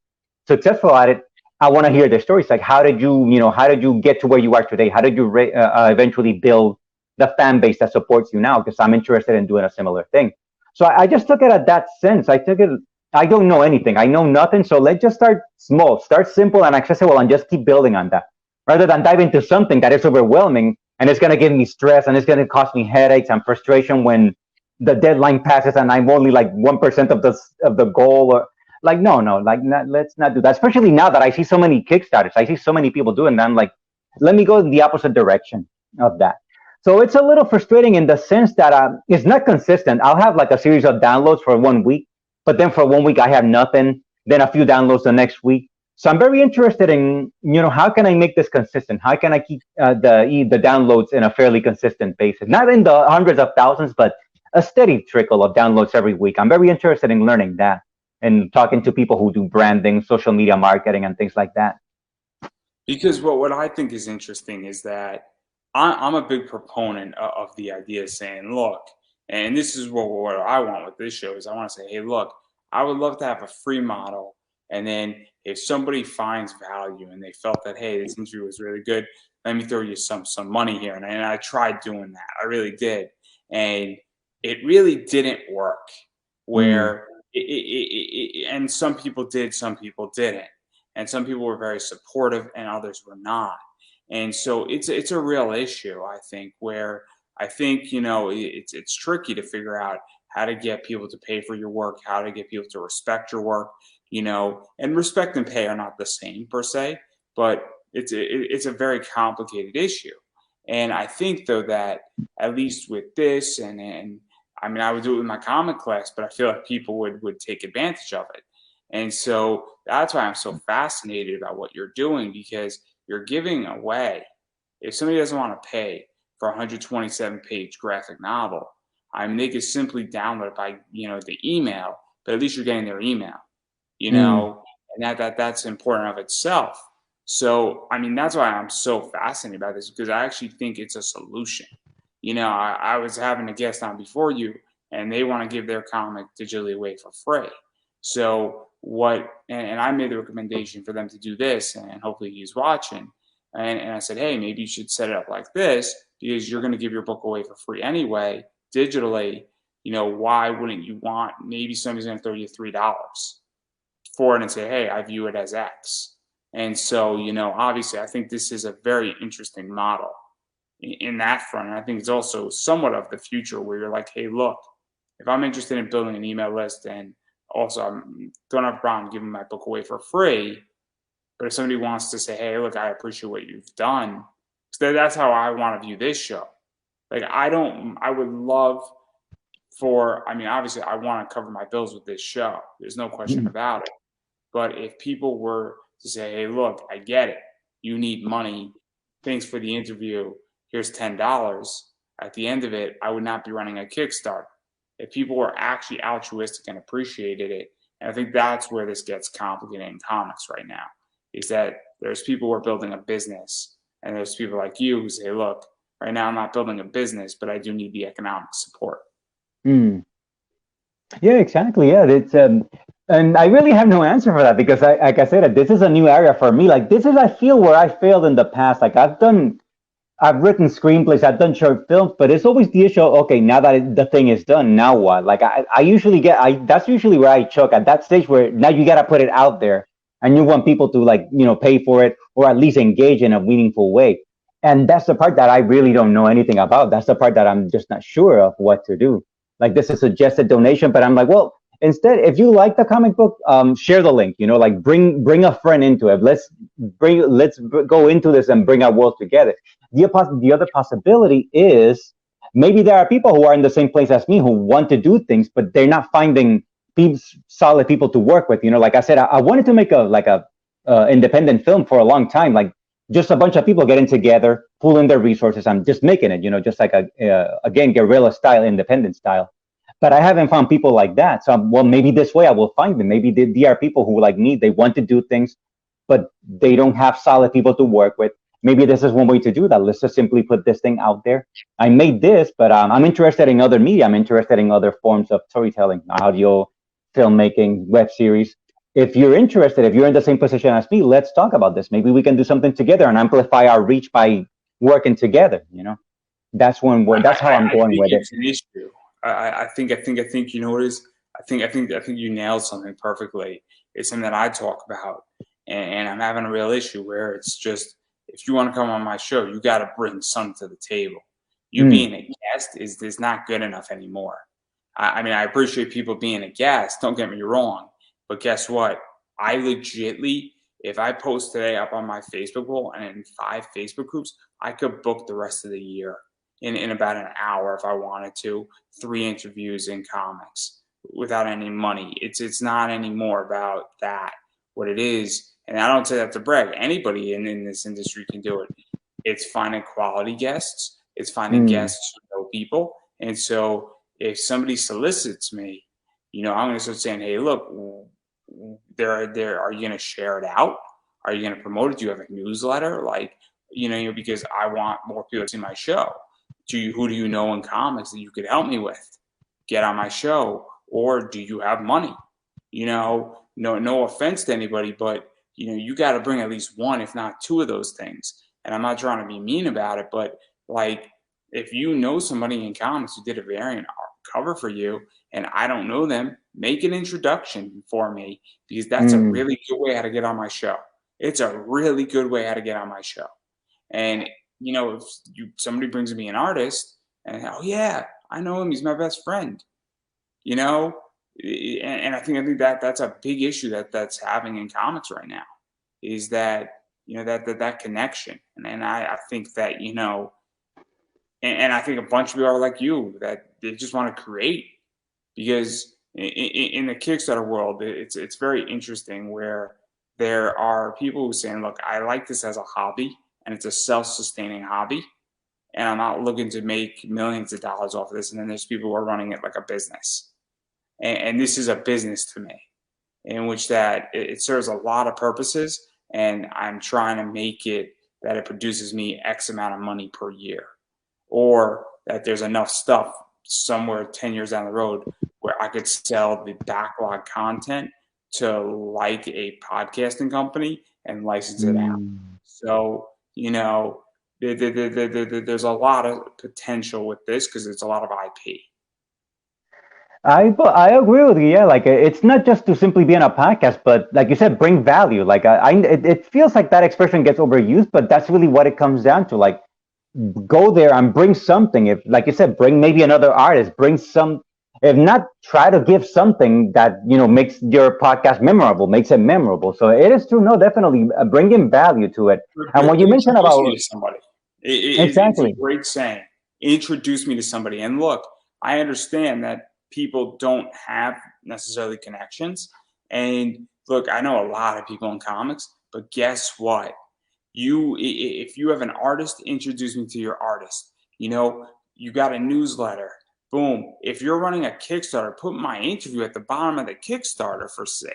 [SPEAKER 2] successful at it. I want to hear their stories. Like, how did you get to where you are today? How did you eventually build the fan base that supports you now? Because I'm interested in doing a similar thing. So I just took it at that sense. I took it. I don't know anything. I know nothing. So let's just start small, start simple and accessible, and just keep building on that, rather than dive into something that is overwhelming and it's going to give me stress and it's going to cause me headaches and frustration when the deadline passes and I'm only like 1% of the goal. Or like no, like let's not do that. Especially now that I see so many Kickstarters, I see so many people doing that. I'm like, let me go in the opposite direction of that. So it's a little frustrating in the sense that it's not consistent. I'll have like a series of downloads for 1 week, but then for 1 week I have nothing. Then a few downloads the next week. So I'm very interested in, how can I make this consistent? How can I keep the downloads in a fairly consistent basis? Not in the hundreds of thousands, but a steady trickle of downloads every week. I'm very interested in learning that and talking to people who do branding, social media marketing, and things like that.
[SPEAKER 1] Because what I think is interesting is that I'm a big proponent of the idea of saying, look, and this is what I want with this show is I want to say, hey, look, I would love to have a free model. And then if somebody finds value and they felt that, hey, this interview was really good, let me throw you some money here. And I tried doing that. I really did. And it really didn't work
[SPEAKER 2] Mm.
[SPEAKER 1] where and some people did, some people didn't. And some people were very supportive and others were not. And so it's a real issue, I think, where I think, it's tricky to figure out how to get people to pay for your work, how to get people to respect your work, and respect and pay are not the same per se, but it's a very complicated issue. And I think though that at least with this and I mean I would do it with my comic class, but I feel like people would take advantage of it. And so that's why I'm so fascinated about what you're doing because you're giving away. If somebody doesn't want to pay for a 127-page graphic novel, I mean, they could simply download it by, the email, but at least you're getting their email,
[SPEAKER 2] Mm.
[SPEAKER 1] and that's important of itself. So, I mean, that's why I'm so fascinated by this because I actually think it's a solution. I was having a guest on before you and they want to give their comic digitally away for free. So and I made the recommendation for them to do this, and hopefully he's watching. And I said, hey, maybe you should set it up like this, because you're going to give your book away for free anyway, digitally. Why wouldn't you want, maybe somebody's going to throw you $3 for it and say, hey, I view it as X. And so, obviously, I think this is a very interesting model in that front. And I think it's also somewhat of the future, where you're like, hey, look, if I'm interested in building an email list, and also I don't have a problem giving my book away for free, but if somebody wants to say, hey, look, I appreciate what you've done, that's how I want to view this show. Like, I would love obviously I want to cover my bills with this show. There's no question about it. But if people were to say, hey, look, I get it. You need money. Thanks for the interview. Here's $10. At the end of it, I would not be running a Kickstarter. If people were actually altruistic and appreciated it, and I think that's where this gets complicated in comics right now, is that there's people who are building a business, and there's people like you who say, look, right now I'm not building a business, but I do need the economic support.
[SPEAKER 2] Yeah, exactly. Yeah, it's and I really have no answer for that, because like I said, this is a new area for me. Like, this is, I feel, where I failed in the past. Like, I've written screenplays, I've done short films, but it's always the issue. Okay, now that the thing is done, now what? Like, I usually that's usually where I choke, at that stage where now you got to put it out there, and you want people to pay for it, or at least engage in a meaningful way. And that's the part that I really don't know anything about. That's the part that I'm just not sure of what to do. Like, this is suggested donation, but I'm like, well, instead, if you like the comic book, share the link. Like, bring a friend into it. Let's go into this and bring our world together. The other possibility is, maybe there are people who are in the same place as me, who want to do things, but they're not finding solid people to work with. Like I said, I wanted to make a independent film for a long time, like just a bunch of people getting together, pooling their resources, and just making it, just like again, guerrilla style, independent style. But I haven't found people like that. So, well, maybe this way I will find them. Maybe they are people who, like me, they want to do things, but they don't have solid people to work with. Maybe this is one way to do that. Let's just simply put this thing out there. I made this, but I'm interested in other media. I'm interested in other forms of storytelling, audio, filmmaking, web series. If you're interested, if you're in the same position as me, let's talk about this. Maybe we can do something together and amplify our reach by working together. That's how I'm going with it.
[SPEAKER 1] It's an issue. I think you know what it is. I think you nailed something perfectly. It's something that I talk about, and I'm having a real issue where it's just, if you want to come on my show, you got to bring something to the table. You being a guest is not good enough anymore. I mean, I appreciate people being a guest. Don't get me wrong, but guess what? I legitly, if I post today up on my Facebook wall and in 5 Facebook groups, I could book the rest of the year in about an hour if I wanted to. 3 interviews in comics without any money. It's not anymore about that. What it is, and I don't say that to brag, anybody in this industry can do it. It's finding quality guests. It's finding guests who know people. And so if somebody solicits me, I'm going to start saying, hey, look, are you going to share it out? Are you going to promote it? Do you have a newsletter? Like, because I want more people to see my show. Who do you know in comics that you could help me with? Get on my show. Or do you have money? No offense to anybody, but you got to bring at least 1, if not 2 of those things. And I'm not trying to be mean about it, but like, if you know somebody in comics who did a variant cover for you and I don't know them, make an introduction for me, because that's a really good way how to get on my show. It's a really good way how to get on my show. And if somebody brings me an artist and, oh yeah, I know him, he's my best friend, and I think that's a big issue that's having in comics right now, is that that connection. And I think that and I think a bunch of people are like you, that they just want to create, because in the Kickstarter world, it's very interesting, where there are people who are saying, look, I like this as a hobby, and it's a self-sustaining hobby, and I'm not looking to make millions of dollars off of this. And then there's people who are running it like a business, and this is a business to me, in which that it serves a lot of purposes, and I'm trying to make it that it produces me X amount of money per year, or that there's enough stuff somewhere 10 years down the road where I could sell the backlog content to like a podcasting company and license it out. So, there's a lot of potential with this because it's a lot of IP.
[SPEAKER 2] I agree with you. Yeah, like it's not just to simply be on a podcast, but like you said, bring value. Like it feels like that expression gets overused, but that's really what it comes down to. Like, go there and bring something. If, like you said, bring maybe another artist, bring some. If not, try to give something that makes your podcast memorable, makes it memorable. So it is true. No, definitely bringing value to it. And what you mentioned
[SPEAKER 1] Introduce me
[SPEAKER 2] about
[SPEAKER 1] to somebody. It's a
[SPEAKER 2] exactly.
[SPEAKER 1] great saying. Introduce me to somebody. And look, I understand that people don't have necessarily connections. And look, I know a lot of people in comics, but guess what? If you have an artist, introduce me to your artist. You got a newsletter. Boom. If you're running a Kickstarter, put my interview at the bottom of the Kickstarter for sake.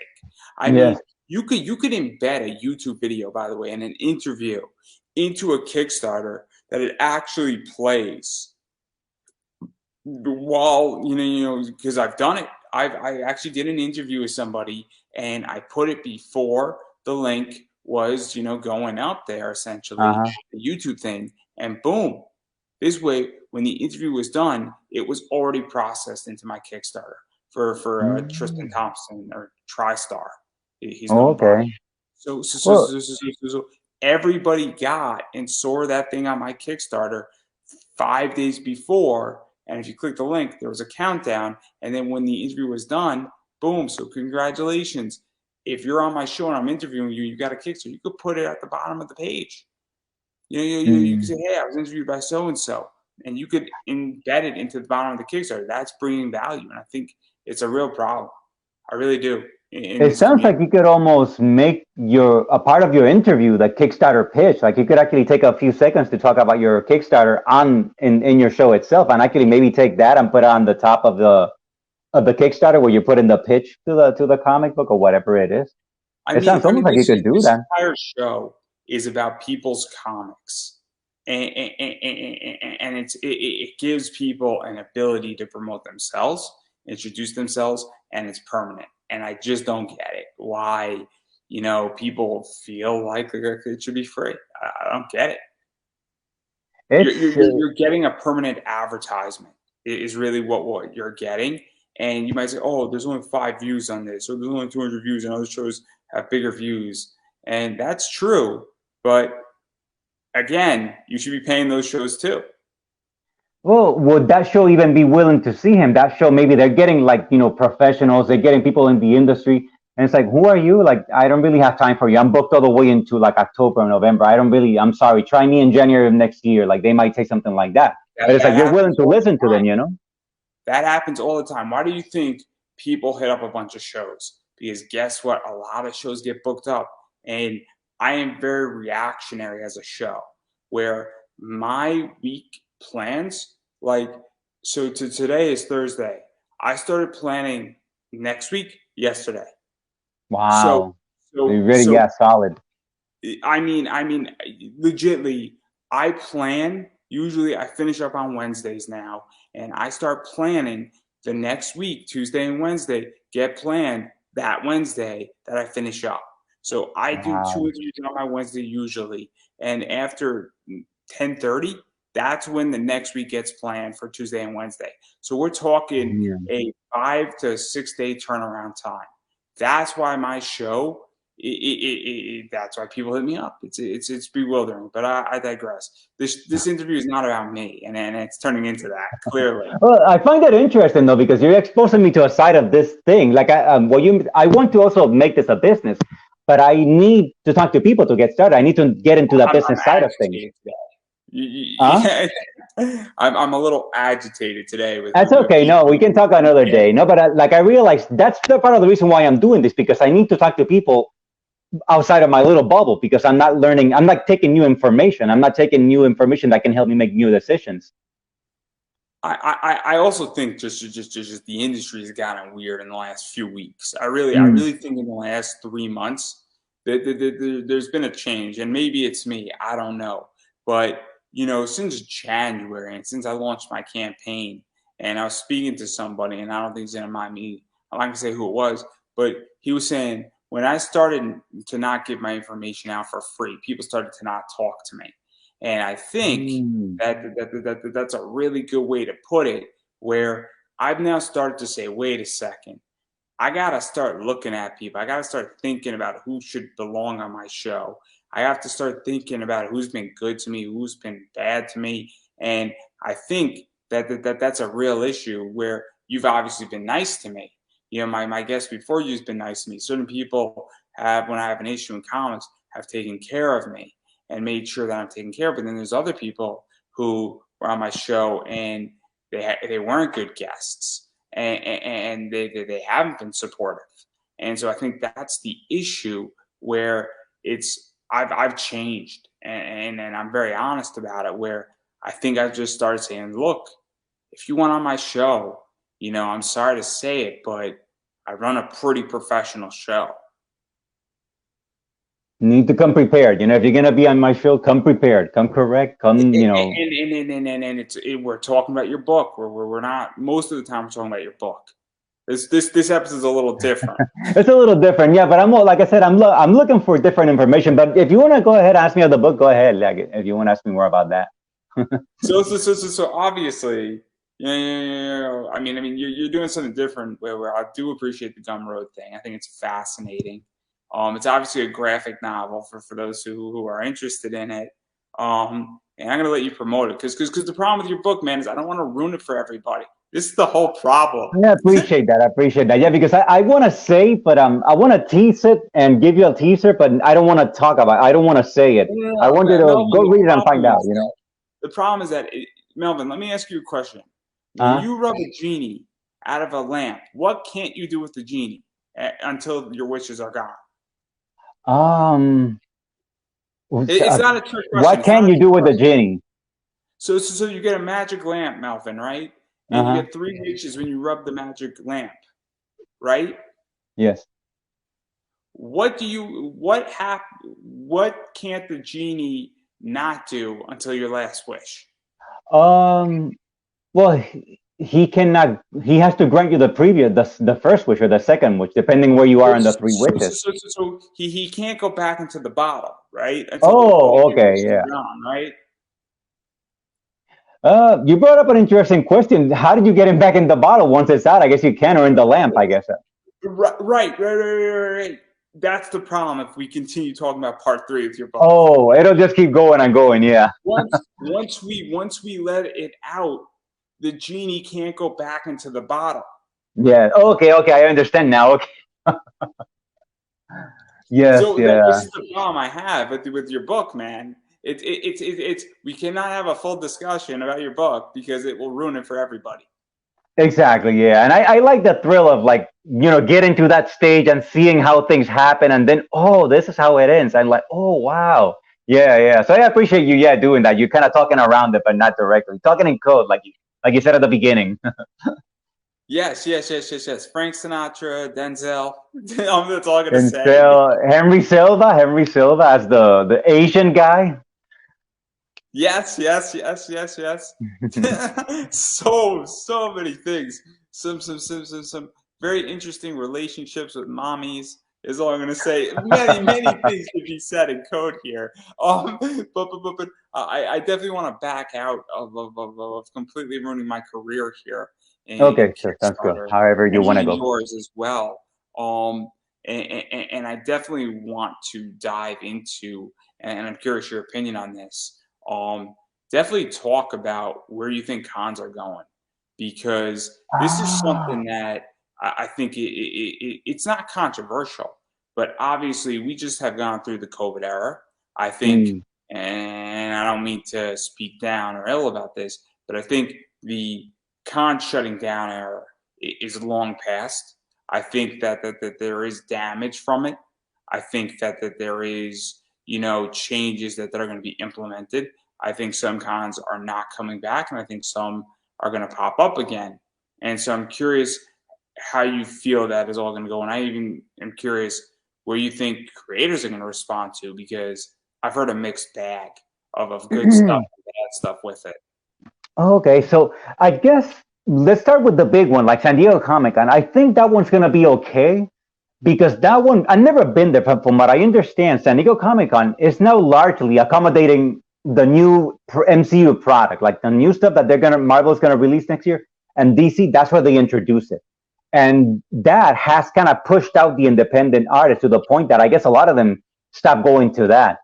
[SPEAKER 1] I mean,
[SPEAKER 2] Yes.
[SPEAKER 1] you could embed a YouTube video, by the way, and an interview into a Kickstarter that it actually plays while because I've done it. I actually did an interview with somebody and I put it before the link was going up there, essentially the YouTube thing, and boom, this way when the interview was done it was already processed into my Kickstarter for Tristan Thompson, or TriStar, he's
[SPEAKER 2] Oh,
[SPEAKER 1] going by.
[SPEAKER 2] okay. Well,
[SPEAKER 1] So everybody got and saw that thing on my Kickstarter 5 days before. And if you click the link, there was a countdown. And then when the interview was done, boom. So congratulations. If you're on my show and I'm interviewing you, you got a Kickstarter, you could put it at the bottom of the page. You could say, hey, I was interviewed by so-and-so. And you could embed it into the bottom of the Kickstarter. That's bringing value. And I think it's a real problem. I really do. In
[SPEAKER 2] it
[SPEAKER 1] this
[SPEAKER 2] sounds like
[SPEAKER 1] community.
[SPEAKER 2] you could almost make a part of your interview the Kickstarter pitch. Like you could actually take a few seconds to talk about your Kickstarter in your show itself, and actually maybe take that and put it on the top of the Kickstarter where you put in the pitch to the comic book or whatever it is. It sounds almost like you could do
[SPEAKER 1] This
[SPEAKER 2] that.
[SPEAKER 1] entire show is about people's comics, and it gives people an ability to promote themselves, introduce themselves, and it's permanent. And I just don't get it. Why, people feel like it should be free. I don't get it.
[SPEAKER 2] It's
[SPEAKER 1] You're getting a permanent advertisement is really what you're getting. And you might say, oh, there's only 5 views on this, or there's only 200 views, and other shows have bigger views. And that's true. But again, you should be paying those shows too.
[SPEAKER 2] well, would that show even be willing to see him? That show, maybe they're getting like professionals, they're getting people in the industry, and it's like, who are you? Like, I don't really have time for you. I'm booked all the way into like October and November. I'm sorry. Try me in January of next year. Like, they might say something like that. But it's
[SPEAKER 1] That
[SPEAKER 2] like you're willing
[SPEAKER 1] happens
[SPEAKER 2] to
[SPEAKER 1] all
[SPEAKER 2] listen
[SPEAKER 1] the
[SPEAKER 2] to them,
[SPEAKER 1] time.
[SPEAKER 2] you know?
[SPEAKER 1] That happens all the time. Why do you think people hit up a bunch of shows? Because guess what? A lot of shows get booked up. And I am very reactionary as a show, where my week plans, like, so today is Thursday. I started planning next week yesterday. So,
[SPEAKER 2] Wow. You
[SPEAKER 1] so,
[SPEAKER 2] really,
[SPEAKER 1] so
[SPEAKER 2] yeah, solid.
[SPEAKER 1] I mean, legitly, I plan. Usually, I finish up on Wednesdays now, and I start planning the next week, Tuesday and Wednesday. Get planned that Wednesday that I finish up. So I do 2
[SPEAKER 2] Wow.
[SPEAKER 1] interviews on my Wednesday usually, and after 10:30, that's when the next week gets planned for Tuesday and Wednesday. So we're talking
[SPEAKER 2] Yeah.
[SPEAKER 1] a 5 to 6 day turnaround time. That's why my show, that's why people hit me up. It's bewildering, but I digress. This interview is not about me, and it's turning into that clearly.
[SPEAKER 2] Well, I find that interesting though, because you're exposing me to a side of this thing. Like, I want to also make this a business, but I need to talk to people to get started. I need to get into that
[SPEAKER 1] I'm
[SPEAKER 2] business side of things.
[SPEAKER 1] agitated today.
[SPEAKER 2] Huh?
[SPEAKER 1] Yeah, I'm a little agitated today
[SPEAKER 2] That's
[SPEAKER 1] with
[SPEAKER 2] okay. No, we
[SPEAKER 1] people.
[SPEAKER 2] can talk another
[SPEAKER 1] Yeah,
[SPEAKER 2] day. No, but like I realized that's the part of the reason why I'm doing this, because I need to talk to people outside of my little bubble, because I'm not learning. I'm not taking new information. I'm not taking new information that can help me make new decisions.
[SPEAKER 1] I also think just the industry has gotten weird in the last few weeks. I
[SPEAKER 2] Mm.
[SPEAKER 1] really think in the last 3 months that there's been a change, and maybe it's me. I don't know, but since January and since I launched my campaign, and I was speaking to somebody, and I don't think he's gonna mind me. I'm not gonna say who it was, but he was saying when I started to not give my information out for free, people started to not talk to me, and I think
[SPEAKER 2] Mm.
[SPEAKER 1] that's a really good way to put it. Where I've now started to say, wait a second, I gotta start looking at people. I gotta start thinking about who should belong on my show. I have to start thinking about who's been good to me, who's been bad to me, and I think that's a real issue where you've obviously been nice to me. You know, my guest before you's been nice to me. Certain people have, when I have an issue in comics, have taken care of me and made sure that I'm taken care of. But then there's other people who were on my show and they weren't good guests and they haven't been supportive. And so I think that's the issue where I've changed and I'm very honest about it. Where I think I've just started saying, look, if you want on my show, you know, I'm sorry to say it, but I run a pretty professional show.
[SPEAKER 2] You need to come prepared. You know, if you're gonna be on my show, come prepared, come correct, come. You know,
[SPEAKER 1] And we're talking about your book. We're not, most of the time we're talking about your book. This episode's a little different.
[SPEAKER 2] it's a little different, yeah. But like I said, I'm looking for different information. But if you want to go ahead, ask me of the book. Go ahead. Like, if you want to ask me more about that.
[SPEAKER 1] So obviously, I mean, you're doing something different. Where I do appreciate the Gumroad thing. I think it's fascinating. It's obviously a graphic novel for those who are interested in it. And I'm gonna let you promote it because the problem with your book, man, is I don't want to ruin it for everybody. This is the whole problem.
[SPEAKER 2] Yeah, I appreciate that. I appreciate that. Yeah, because I want to say, but I want to tease it and give you a teaser, but I don't want to talk about it. I don't want to say it. I want you to go read it and find out. You know.
[SPEAKER 1] The problem is that, Melvin, let me ask you a question. When
[SPEAKER 2] Uh,
[SPEAKER 1] you rub a genie out of a lamp, what can't you do with the genie until your wishes are gone?
[SPEAKER 2] um,
[SPEAKER 1] It's not a trick question.
[SPEAKER 2] what can you do with the genie?
[SPEAKER 1] So you get a magic lamp, Melvin, right? And you
[SPEAKER 2] Uh-huh.
[SPEAKER 1] get 3 wishes when you rub the magic lamp, right?
[SPEAKER 2] Yes.
[SPEAKER 1] What can't the genie not do until your last wish?
[SPEAKER 2] Um, well, he cannot. He has to grant you the first wish or the second wish, depending where you are in the three wishes.
[SPEAKER 1] So he can't go back into the bottle, right? Until all
[SPEAKER 2] Oh,
[SPEAKER 1] your
[SPEAKER 2] okay,
[SPEAKER 1] wishes
[SPEAKER 2] yeah.
[SPEAKER 1] are gone, right?
[SPEAKER 2] You brought up an interesting question. How did you get him back in the bottle once it's out? I guess you can, or in the lamp, I guess.
[SPEAKER 1] Right. That's the problem if we continue talking about part 3 with your book.
[SPEAKER 2] Oh, it'll just keep going and going, yeah.
[SPEAKER 1] Once we let it out, the genie can't go back into the bottle.
[SPEAKER 2] Yeah. Okay, I understand now. Okay. Yes,
[SPEAKER 1] So
[SPEAKER 2] yeah.
[SPEAKER 1] this is the problem I have with your book, man. It's we cannot have a full discussion about your book because it will ruin it for everybody.
[SPEAKER 2] Exactly, yeah. And I like the thrill of, like, getting to that stage and seeing how things happen, and then, oh, this is how it ends. I'm like, oh, wow. Yeah. So I appreciate you, yeah, doing that. You're kind of talking around it, but not directly. Talking in code, like you said at the beginning.
[SPEAKER 1] Yes. Frank Sinatra, Denzel. That's all I'm gonna
[SPEAKER 2] And
[SPEAKER 1] say.
[SPEAKER 2] Henry Silva as the Asian guy.
[SPEAKER 1] Yes. So many things. Some very interesting relationships with mommies is all I'm gonna say. Many things could be said in code here. But I definitely want to back out of completely ruining my career here in
[SPEAKER 2] Okay, sure, sounds good.
[SPEAKER 1] Kickstarter
[SPEAKER 2] However you
[SPEAKER 1] and
[SPEAKER 2] want to
[SPEAKER 1] even
[SPEAKER 2] go.
[SPEAKER 1] yours as well. And I definitely want to dive into, and I'm curious your opinion on this. Definitely talk about where you think cons are going, because this is
[SPEAKER 2] Ah,
[SPEAKER 1] something that I think it's not controversial, but obviously we just have gone through the COVID era. I think,
[SPEAKER 2] mm,
[SPEAKER 1] and I don't mean to speak down or ill about this, but I think the con shutting down era is long past. I think that there is damage from it. I think that there is, changes that are going to be implemented. I think some cons are not coming back, and I think some are going to pop up again. And so I'm curious how you feel that is all going to go. And I even am curious where you think creators are going to respond to, because I've heard a mixed bag of good stuff
[SPEAKER 2] mm.
[SPEAKER 1] and bad stuff with it.
[SPEAKER 2] Okay, so I guess let's start with the big one, like San Diego Comic Con. I think that one's gonna be okay because that one I've never been there. From what I understand, San Diego Comic Con is now largely accommodating the new MCU product, like the new stuff that Marvel's gonna release next year, and DC. That's where they introduce it, and that has kind of pushed out the independent artists to the point that I guess a lot of them stopped going to that.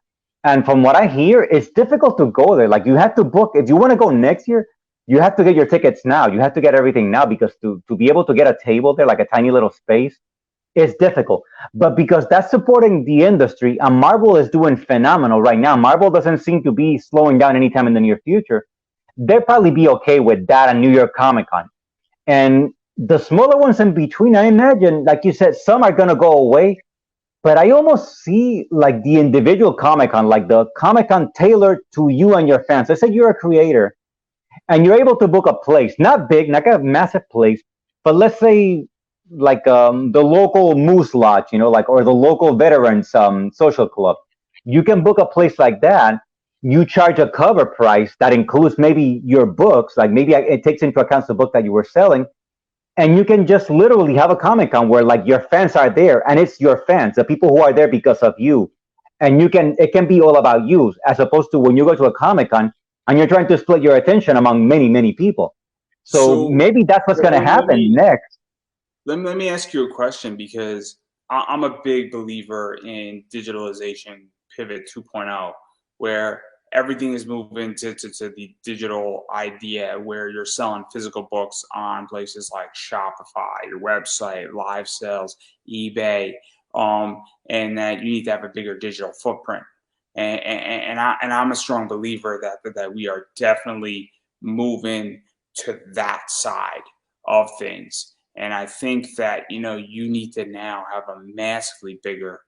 [SPEAKER 2] And from what I hear, it's difficult to go there. Like you have to book if you want to go next year. You have to get your tickets now. You have to get everything now because to be able to get a table there, like a tiny little space, is difficult. But because that's supporting the industry, and Marvel is doing phenomenal right now. Marvel doesn't seem to be slowing down anytime in the near future. They'll probably be okay with that and New York Comic Con. And the smaller ones in between, I imagine, like you said, some are gonna go away. But I almost see like the individual Comic Con, like the Comic Con tailored to you and your fans. Let's say you're a creator and you're able to book a place, not big, not a massive place, but let's say like the local Moose Lodge, like or the local veterans social club. You can book a place like that. You charge a cover price that includes maybe your books, like maybe it takes into account the book that you were selling, and you can just literally have a Comic Con where like your fans are there, and it's your fans, the people who are there because of you, and it can be all about you, as opposed to when you go to a Comic Con and you're trying to split your attention among many people. So maybe that's what's going to happen next.
[SPEAKER 1] Let me ask you a question, because I'm a big believer in digitalization pivot 2.0, where everything is moving to the digital idea, where you're selling physical books on places like Shopify, your website, live sales, eBay, and that you need to have a bigger digital footprint. And I'm a strong believer that we are definitely moving to that side of things. And I think that, you need to now have a massively bigger,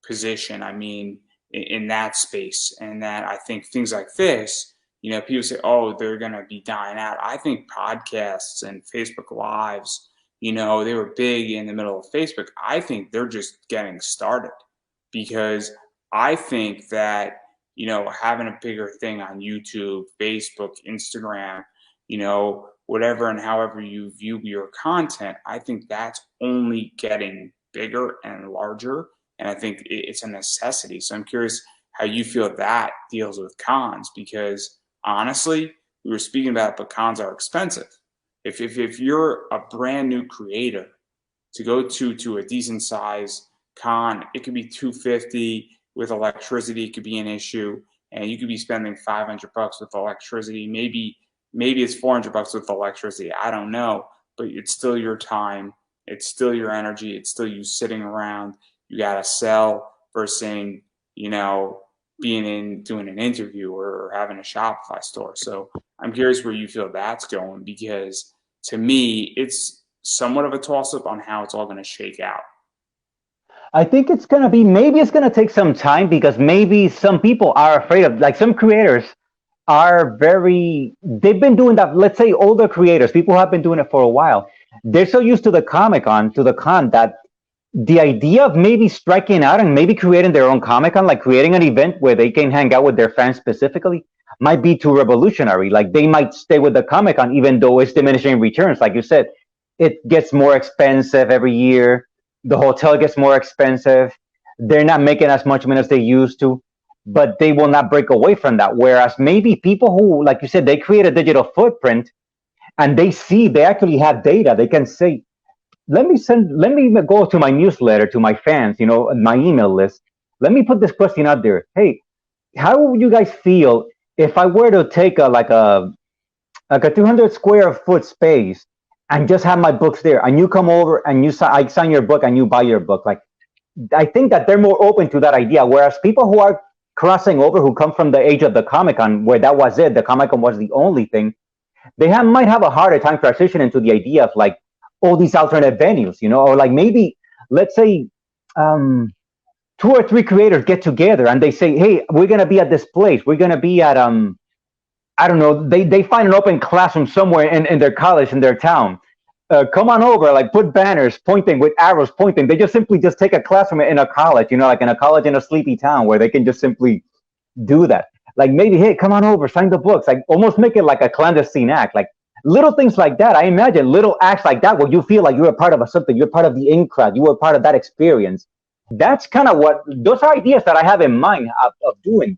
[SPEAKER 1] position. I mean, in that space. And that I think things like this, people say, oh, they're going to be dying out. I think podcasts and Facebook Lives, they were big in the middle of Facebook. I think they're just getting started, because I think that, having a bigger thing on YouTube, Facebook, Instagram, whatever and however you view your content, I think that's only getting bigger and larger. And I think it's a necessity. So I'm curious how you feel that deals with cons, because honestly, we were speaking about it, but cons are expensive. If you're a brand new creator, to go to a decent size con, it could be $250. With electricity, it could be an issue, and you could be spending $500 with electricity. Maybe it's $400 with electricity. I don't know, but it's still your time. It's still your energy. It's still you sitting around. You got to sell versus saying, doing an interview or having a Shopify store. So I'm curious where you feel that's going, because to me, it's somewhat of a toss-up on how it's all going to shake out.
[SPEAKER 2] I think maybe it's going to take some time, because maybe some people are afraid of, like some creators they've been doing that. Let's say older creators, people who have been doing it for a while, they're so used to the Comic-Con, to the con, that the idea of maybe striking out and maybe creating their own Comic-Con, like creating an event where they can hang out with their fans specifically, might be too revolutionary. Like they might stay with the Comic-Con even though it's diminishing returns. Like you said, it gets more expensive every year. The hotel gets more expensive. They're not making as much money as they used to, but they will not break away from that. Whereas maybe people who, like you said, they create a digital footprint and they actually have data. They can say, let me go to my newsletter, to my fans, my email list. Let me put this question out there. Hey, how would you guys feel if I were to take a 200 square foot space and just have my books there, and you come over and I sign your book and you buy your book? Like, I think that they're more open to that idea. Whereas people who are crossing over, who come from the age of the Comic-Con, where that was it, the Comic-Con was the only thing, they might have a harder time transitioning to the idea of like all these alternate venues, or like maybe, let's say, 2 or 3 creators get together and they say, hey, we're going to be at this place. We're going to be at, I don't know, they find an open classroom somewhere in their college, in their town. Come on over, like put banners pointing with arrows pointing. They just simply take a classroom in a college, like in a college in a sleepy town where they can just simply do that. Like maybe, hey, come on over, sign the books. Like almost make it like a clandestine act. Like little things like that. I imagine little acts like that where you feel like you're a part of something, you're part of the in crowd, you were part of that experience. That's kind of what those are ideas that I have in mind of doing.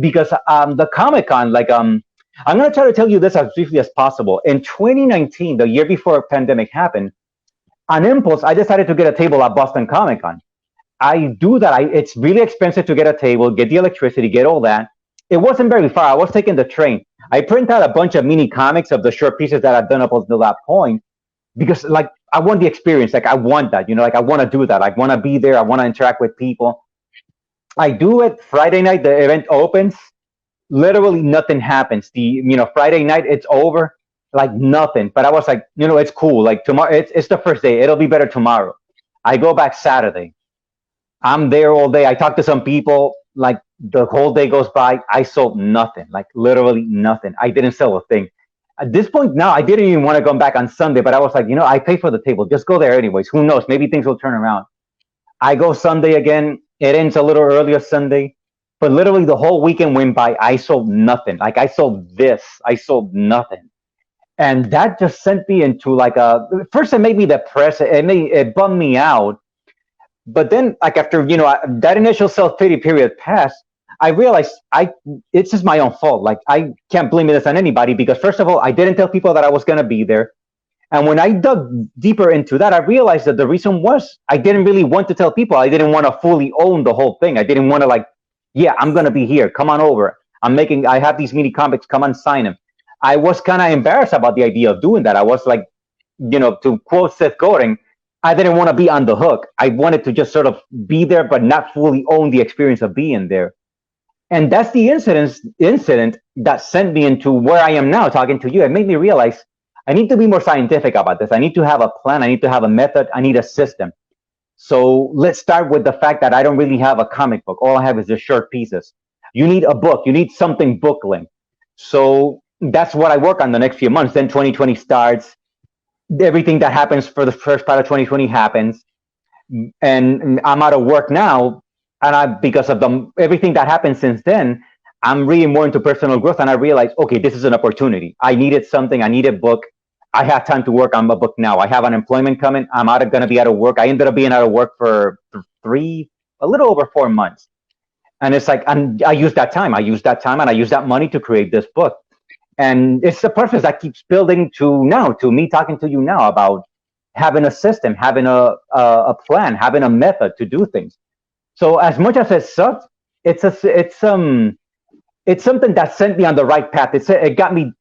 [SPEAKER 2] Because the Comic Con, I'm going to try to tell you this as briefly as possible. In 2019, the year before pandemic happened, on impulse, I decided to get a table at Boston Comic Con. I do that. It's really expensive to get a table, get the electricity, get all that. It wasn't very far. I was taking the train. I print out a bunch of mini comics of the short pieces that I've done up until that point because, like, I want the experience. Like, I want that. Like, I want to do that. I want to be there. I want to interact with people. I do it Friday night. The event opens. Literally nothing happens. Friday night it's over. Like nothing. But I was like, it's cool. Like tomorrow, it's the first day. It'll be better tomorrow. I go back Saturday. I'm there all day. I talk to some people. Like the whole day goes by. I sold nothing. Like literally nothing. I didn't sell a thing. At this point now, I didn't even want to come back on Sunday. But I was like, I pay for the table. Just go there anyways. Who knows? Maybe things will turn around. I go Sunday again. It ends a little earlier Sunday. But literally the whole weekend went by. I sold nothing. Like I sold this. I sold nothing. And that just sent me into first it made me depressed. It bummed me out. But then like after, that initial self-pity period passed, I realized it's just my own fault. Like I can't blame this on anybody because first of all, I didn't tell people that I was going to be there. And when I dug deeper into that, I realized that the reason was I didn't really want to tell people. I didn't want to fully own the whole thing. I didn't want to yeah, I'm going to be here. Come on over. I have these mini comics. Come on, sign them. I was kind of embarrassed about the idea of doing that. I was like, to quote Seth Godin, I didn't want to be on the hook. I wanted to just sort of be there, but not fully own the experience of being there. And that's the incident that sent me into where I am now talking to you. It made me realize I need to be more scientific about this. I need to have a plan. I need to have a method. I need a system. So let's start with the fact that I don't really have a comic book. All I have is just short pieces. You need a book. You need something book-linked. So that's what I work on the next few months. Then 2020 starts. Everything that happens for the first part of 2020 happens. And I'm out of work now. And because of everything that happened since then, I'm really more into personal growth. And I realized, okay, this is an opportunity. I needed something. I needed a book. I have time to work on my book now. I have unemployment coming. I'm going to be out of work. I ended up being out of work for a little over 4 months. And it's like, I used that time. I used that time and I used that money to create this book. And it's the process that keeps building to me talking to you now about having a system, having a plan, having a method to do things. So as much as it sucks, it's something that sent me on the right path. It got me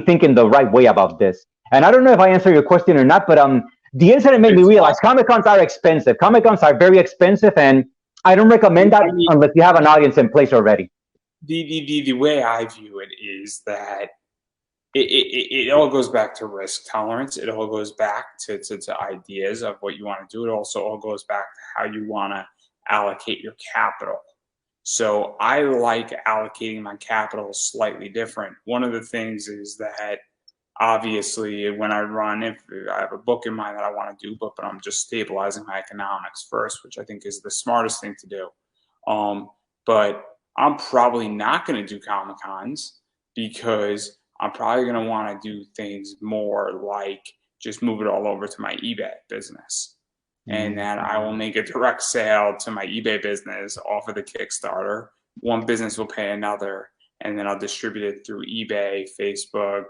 [SPEAKER 2] thinking the right way about this. And I don't know if I answered your question or not, but the incident made me realize Comic Cons are expensive. Comic Cons are very expensive, and I don't recommend that unless you have an audience in place already.
[SPEAKER 1] The way I view it is that it all goes back to risk tolerance. It all goes back to ideas of what you want to do. It also all goes back to how you want to allocate your capital. So I like allocating my capital slightly different. One of the things is that obviously when I run, if I have a book in mind that I want to do, but I'm just stabilizing my economics first, which I think is the smartest thing to do. But I'm probably not going to do Comic Cons because I'm probably going to want to do things more like just move it all over to my eBay business. And then I will make a direct sale to my eBay business off of the Kickstarter. One business will pay another, and then I'll distribute it through eBay, Facebook,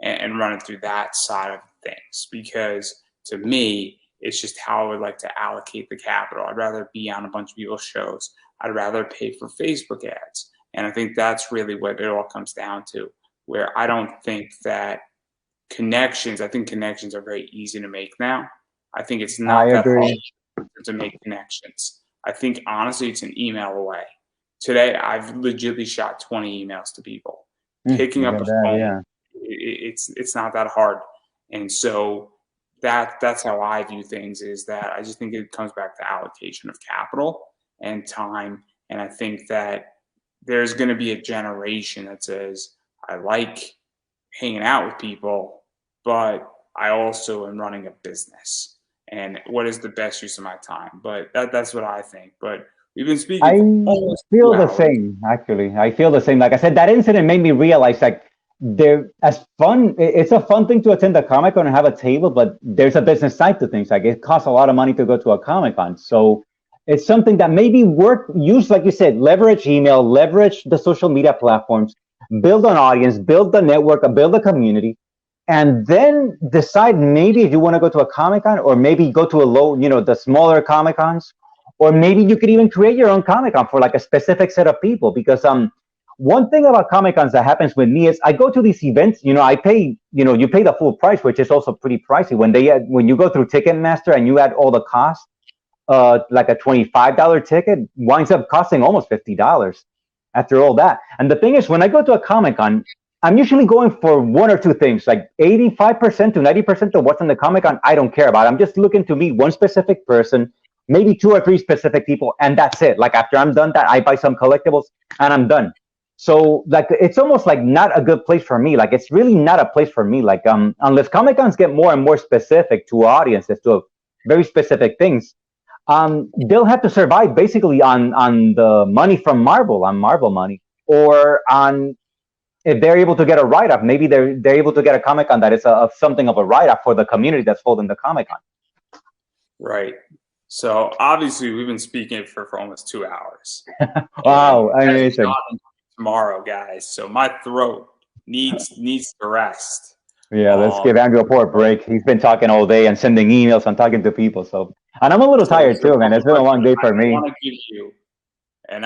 [SPEAKER 1] and run it through that side of things. Because to me, it's just how I would like to allocate the capital. I'd rather be on a bunch of people's shows. I'd rather pay for Facebook ads. And I think that's really what it all comes down to, where I don't think that I think connections are very easy to make now. I think it's not that hard to make connections. I think, honestly, it's an email away. Today, I've legitimately shot 20 emails to people. Picking up the phone, it's not that hard. And so that's how I view things, is that I just think it comes back to allocation of capital and time. And I think that there's going to be a generation that says, I like hanging out with people, but I also am running a business. And what is the best use of my time? But that's what I think. But we've been speaking.
[SPEAKER 2] I feel the same, actually. I feel the same. Like I said, that incident made me realize, like, they're as fun. It's a fun thing to attend a Comic Con and have a table, but there's a business side to things. Like it costs a lot of money to go to a Comic Con, so it's something that maybe use, like you said, leverage email, leverage the social media platforms, build an audience, build the network, build a community, and then decide maybe if you want to go to a Comic Con, or maybe go to a the smaller Comic Cons, or maybe you could even create your own Comic Con for like a specific set of people. Because one thing about Comic Cons that happens with me is I go to these events, I pay, you pay the full price, which is also pretty pricey. When you go through Ticketmaster and you add all the costs, like a $25 ticket winds up costing almost $50 after all that. And the thing is, when I go to a Comic Con, I'm usually going for one or two things. Like 85% to 90% of what's in the Comic Con, I don't care about. I'm just looking to meet one specific person, maybe two or three specific people, and that's it. Like after I'm done that, I buy some collectibles and I'm done. So like it's almost like not a good place for me. Like it's really not a place for me. Like unless Comic Cons get more and more specific to audiences, to very specific things, they'll have to survive basically on the money from Marvel, on Marvel money, or on, if they're able to get a write-up, maybe they're able to get a Comic Con that is something of a write-up for the community that's holding the Comic Con.
[SPEAKER 1] Right. So obviously we've been speaking for almost 2 hours.
[SPEAKER 2] Wow, amazing.
[SPEAKER 1] Tomorrow, guys. So my throat needs to rest.
[SPEAKER 2] Yeah, let's give Andrew a poor break. He's been talking all day and sending emails and talking to people. So, and I'm a little tired too, man. It's been a long day for me.
[SPEAKER 1] I want to give you an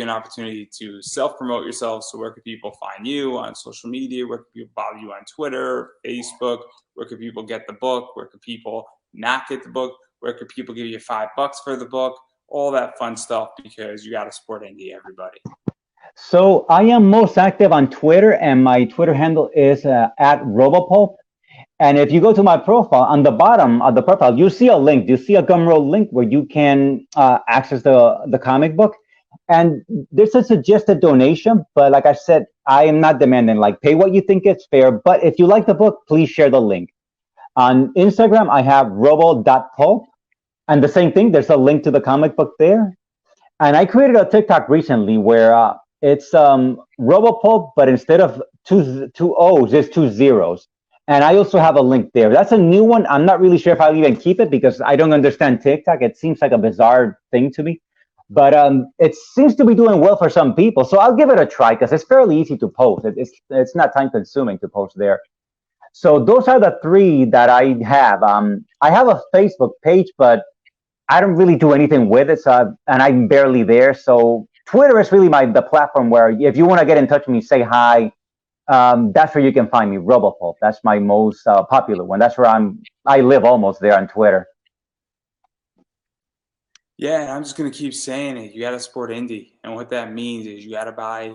[SPEAKER 1] opportunity to self-promote yourself. So where can people find you on social media? Where can people follow you on Twitter, Facebook? Where can people get the book? Where can people not get the book? Where can people give you $5 for the book? All that fun stuff, because you got to support indie, everybody.
[SPEAKER 2] So I am most active on Twitter, and my Twitter handle is at Robopulp. And if you go to my profile, on the bottom of the profile, you see a link. You see a Gumroad link where you can access the comic book. And there's a suggested donation, but like I said, I am not demanding, like, pay what you think is fair. But if you like the book, please share the link. On Instagram, I have robo.pulp. And the same thing, there's a link to the comic book there. And I created a TikTok recently where it's Robopulp, but instead of two O's, there's 2 zeros. And I also have a link there. That's a new one. I'm not really sure if I'll even keep it because I don't understand TikTok. It seems like a bizarre thing to me. But it seems to be doing well for some people. So I'll give it a try because it's fairly easy to post. It's not time consuming to post there. So those are the 3 that I have. I have a Facebook page, but I don't really do anything with it. So, and I'm barely there. So Twitter is really the platform where if you want to get in touch with me, say hi. That's where you can find me, Robopulp. That's my most popular one. That's where I live almost there on Twitter.
[SPEAKER 1] Yeah, I'm just going to keep saying it. You got to support indie. And what that means is you got to buy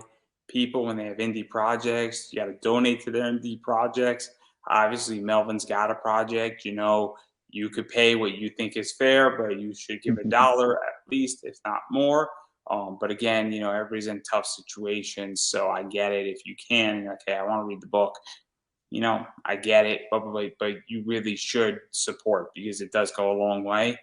[SPEAKER 1] people when they have indie projects. You got to donate to their indie projects. Obviously, Melvin's got a project. You could pay what you think is fair, but you should give $1 at least, if not more. But again, everybody's in tough situations, so I get it. If you can, okay, I want to read the book. I get it, but you really should support because it does go a long way.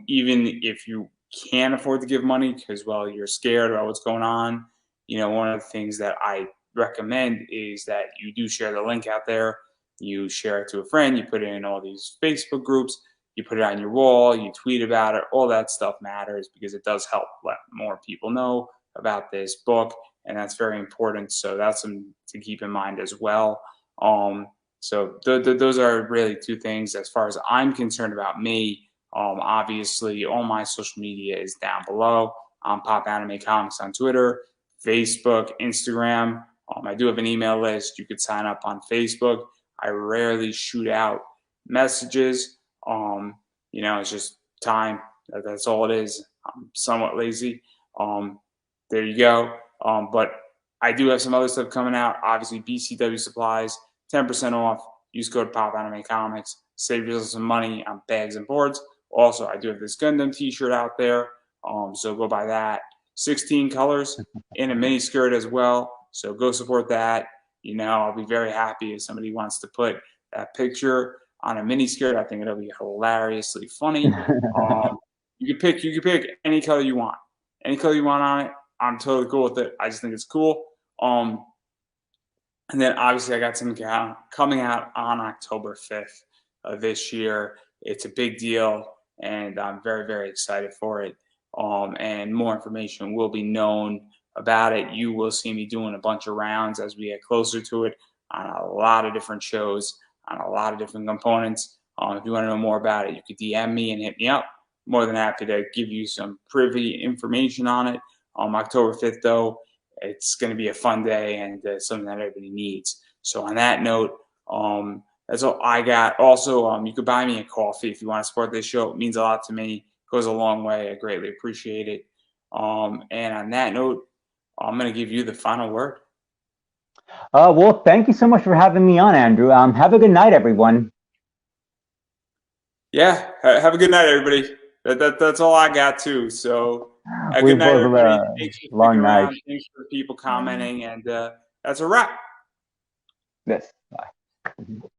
[SPEAKER 1] Even if you can't afford to give money because, well, you're scared about what's going on. One of the things that I recommend is that you do share the link out there. You share it to a friend, you put it in all these Facebook groups, you put it on your wall, you tweet about it. All that stuff matters because it does help let more people know about this book, and that's very important. So that's something to keep in mind as well. So those are really 2 things as far as I'm concerned about me. Obviously, all my social media is down below. I'm Pop Anime Comics on Twitter, Facebook, Instagram. I do have an email list. You could sign up on Facebook. I rarely shoot out messages. It's just time. That's all it is. I'm somewhat lazy. There you go. But I do have some other stuff coming out. Obviously, BCW supplies, 10% off. Use code Pop Anime Comics. Save yourself some money on bags and boards. Also, I do have this Gundam t-shirt out there. So go buy that. 16 colors in a mini skirt as well. So go support that. I'll be very happy if somebody wants to put that picture on a mini skirt. I think it'll be hilariously funny. You can pick any color you want. Any color you want on it. I'm totally cool with it. I just think it's cool. And then obviously I got some coming out on October 5th of this year. It's a big deal, and I'm very, very excited for it. And more information will be known about it. You will see me doing a bunch of rounds as we get closer to it on a lot of different shows, on a lot of different components. If you want to know more about it, you could DM me and hit me up. More than happy to give you some privy information on it. October 5th, though, it's going to be a fun day and something that everybody needs. So on that note, that's all I got. Also, you could buy me a coffee if you want to support this show. It means a lot to me. It goes a long way. I greatly appreciate it. And on that note, I'm going to give you the final word.
[SPEAKER 2] Well, thank you so much for having me on, Andrew. Have a good night, everyone.
[SPEAKER 1] Yeah, have a good night, everybody. That's all I got too. So,
[SPEAKER 2] We
[SPEAKER 1] good night,
[SPEAKER 2] both
[SPEAKER 1] everybody. Thanks for
[SPEAKER 2] long
[SPEAKER 1] sticking
[SPEAKER 2] night.
[SPEAKER 1] around. Thanks for the people commenting, and that's a wrap.
[SPEAKER 2] Yes. Bye.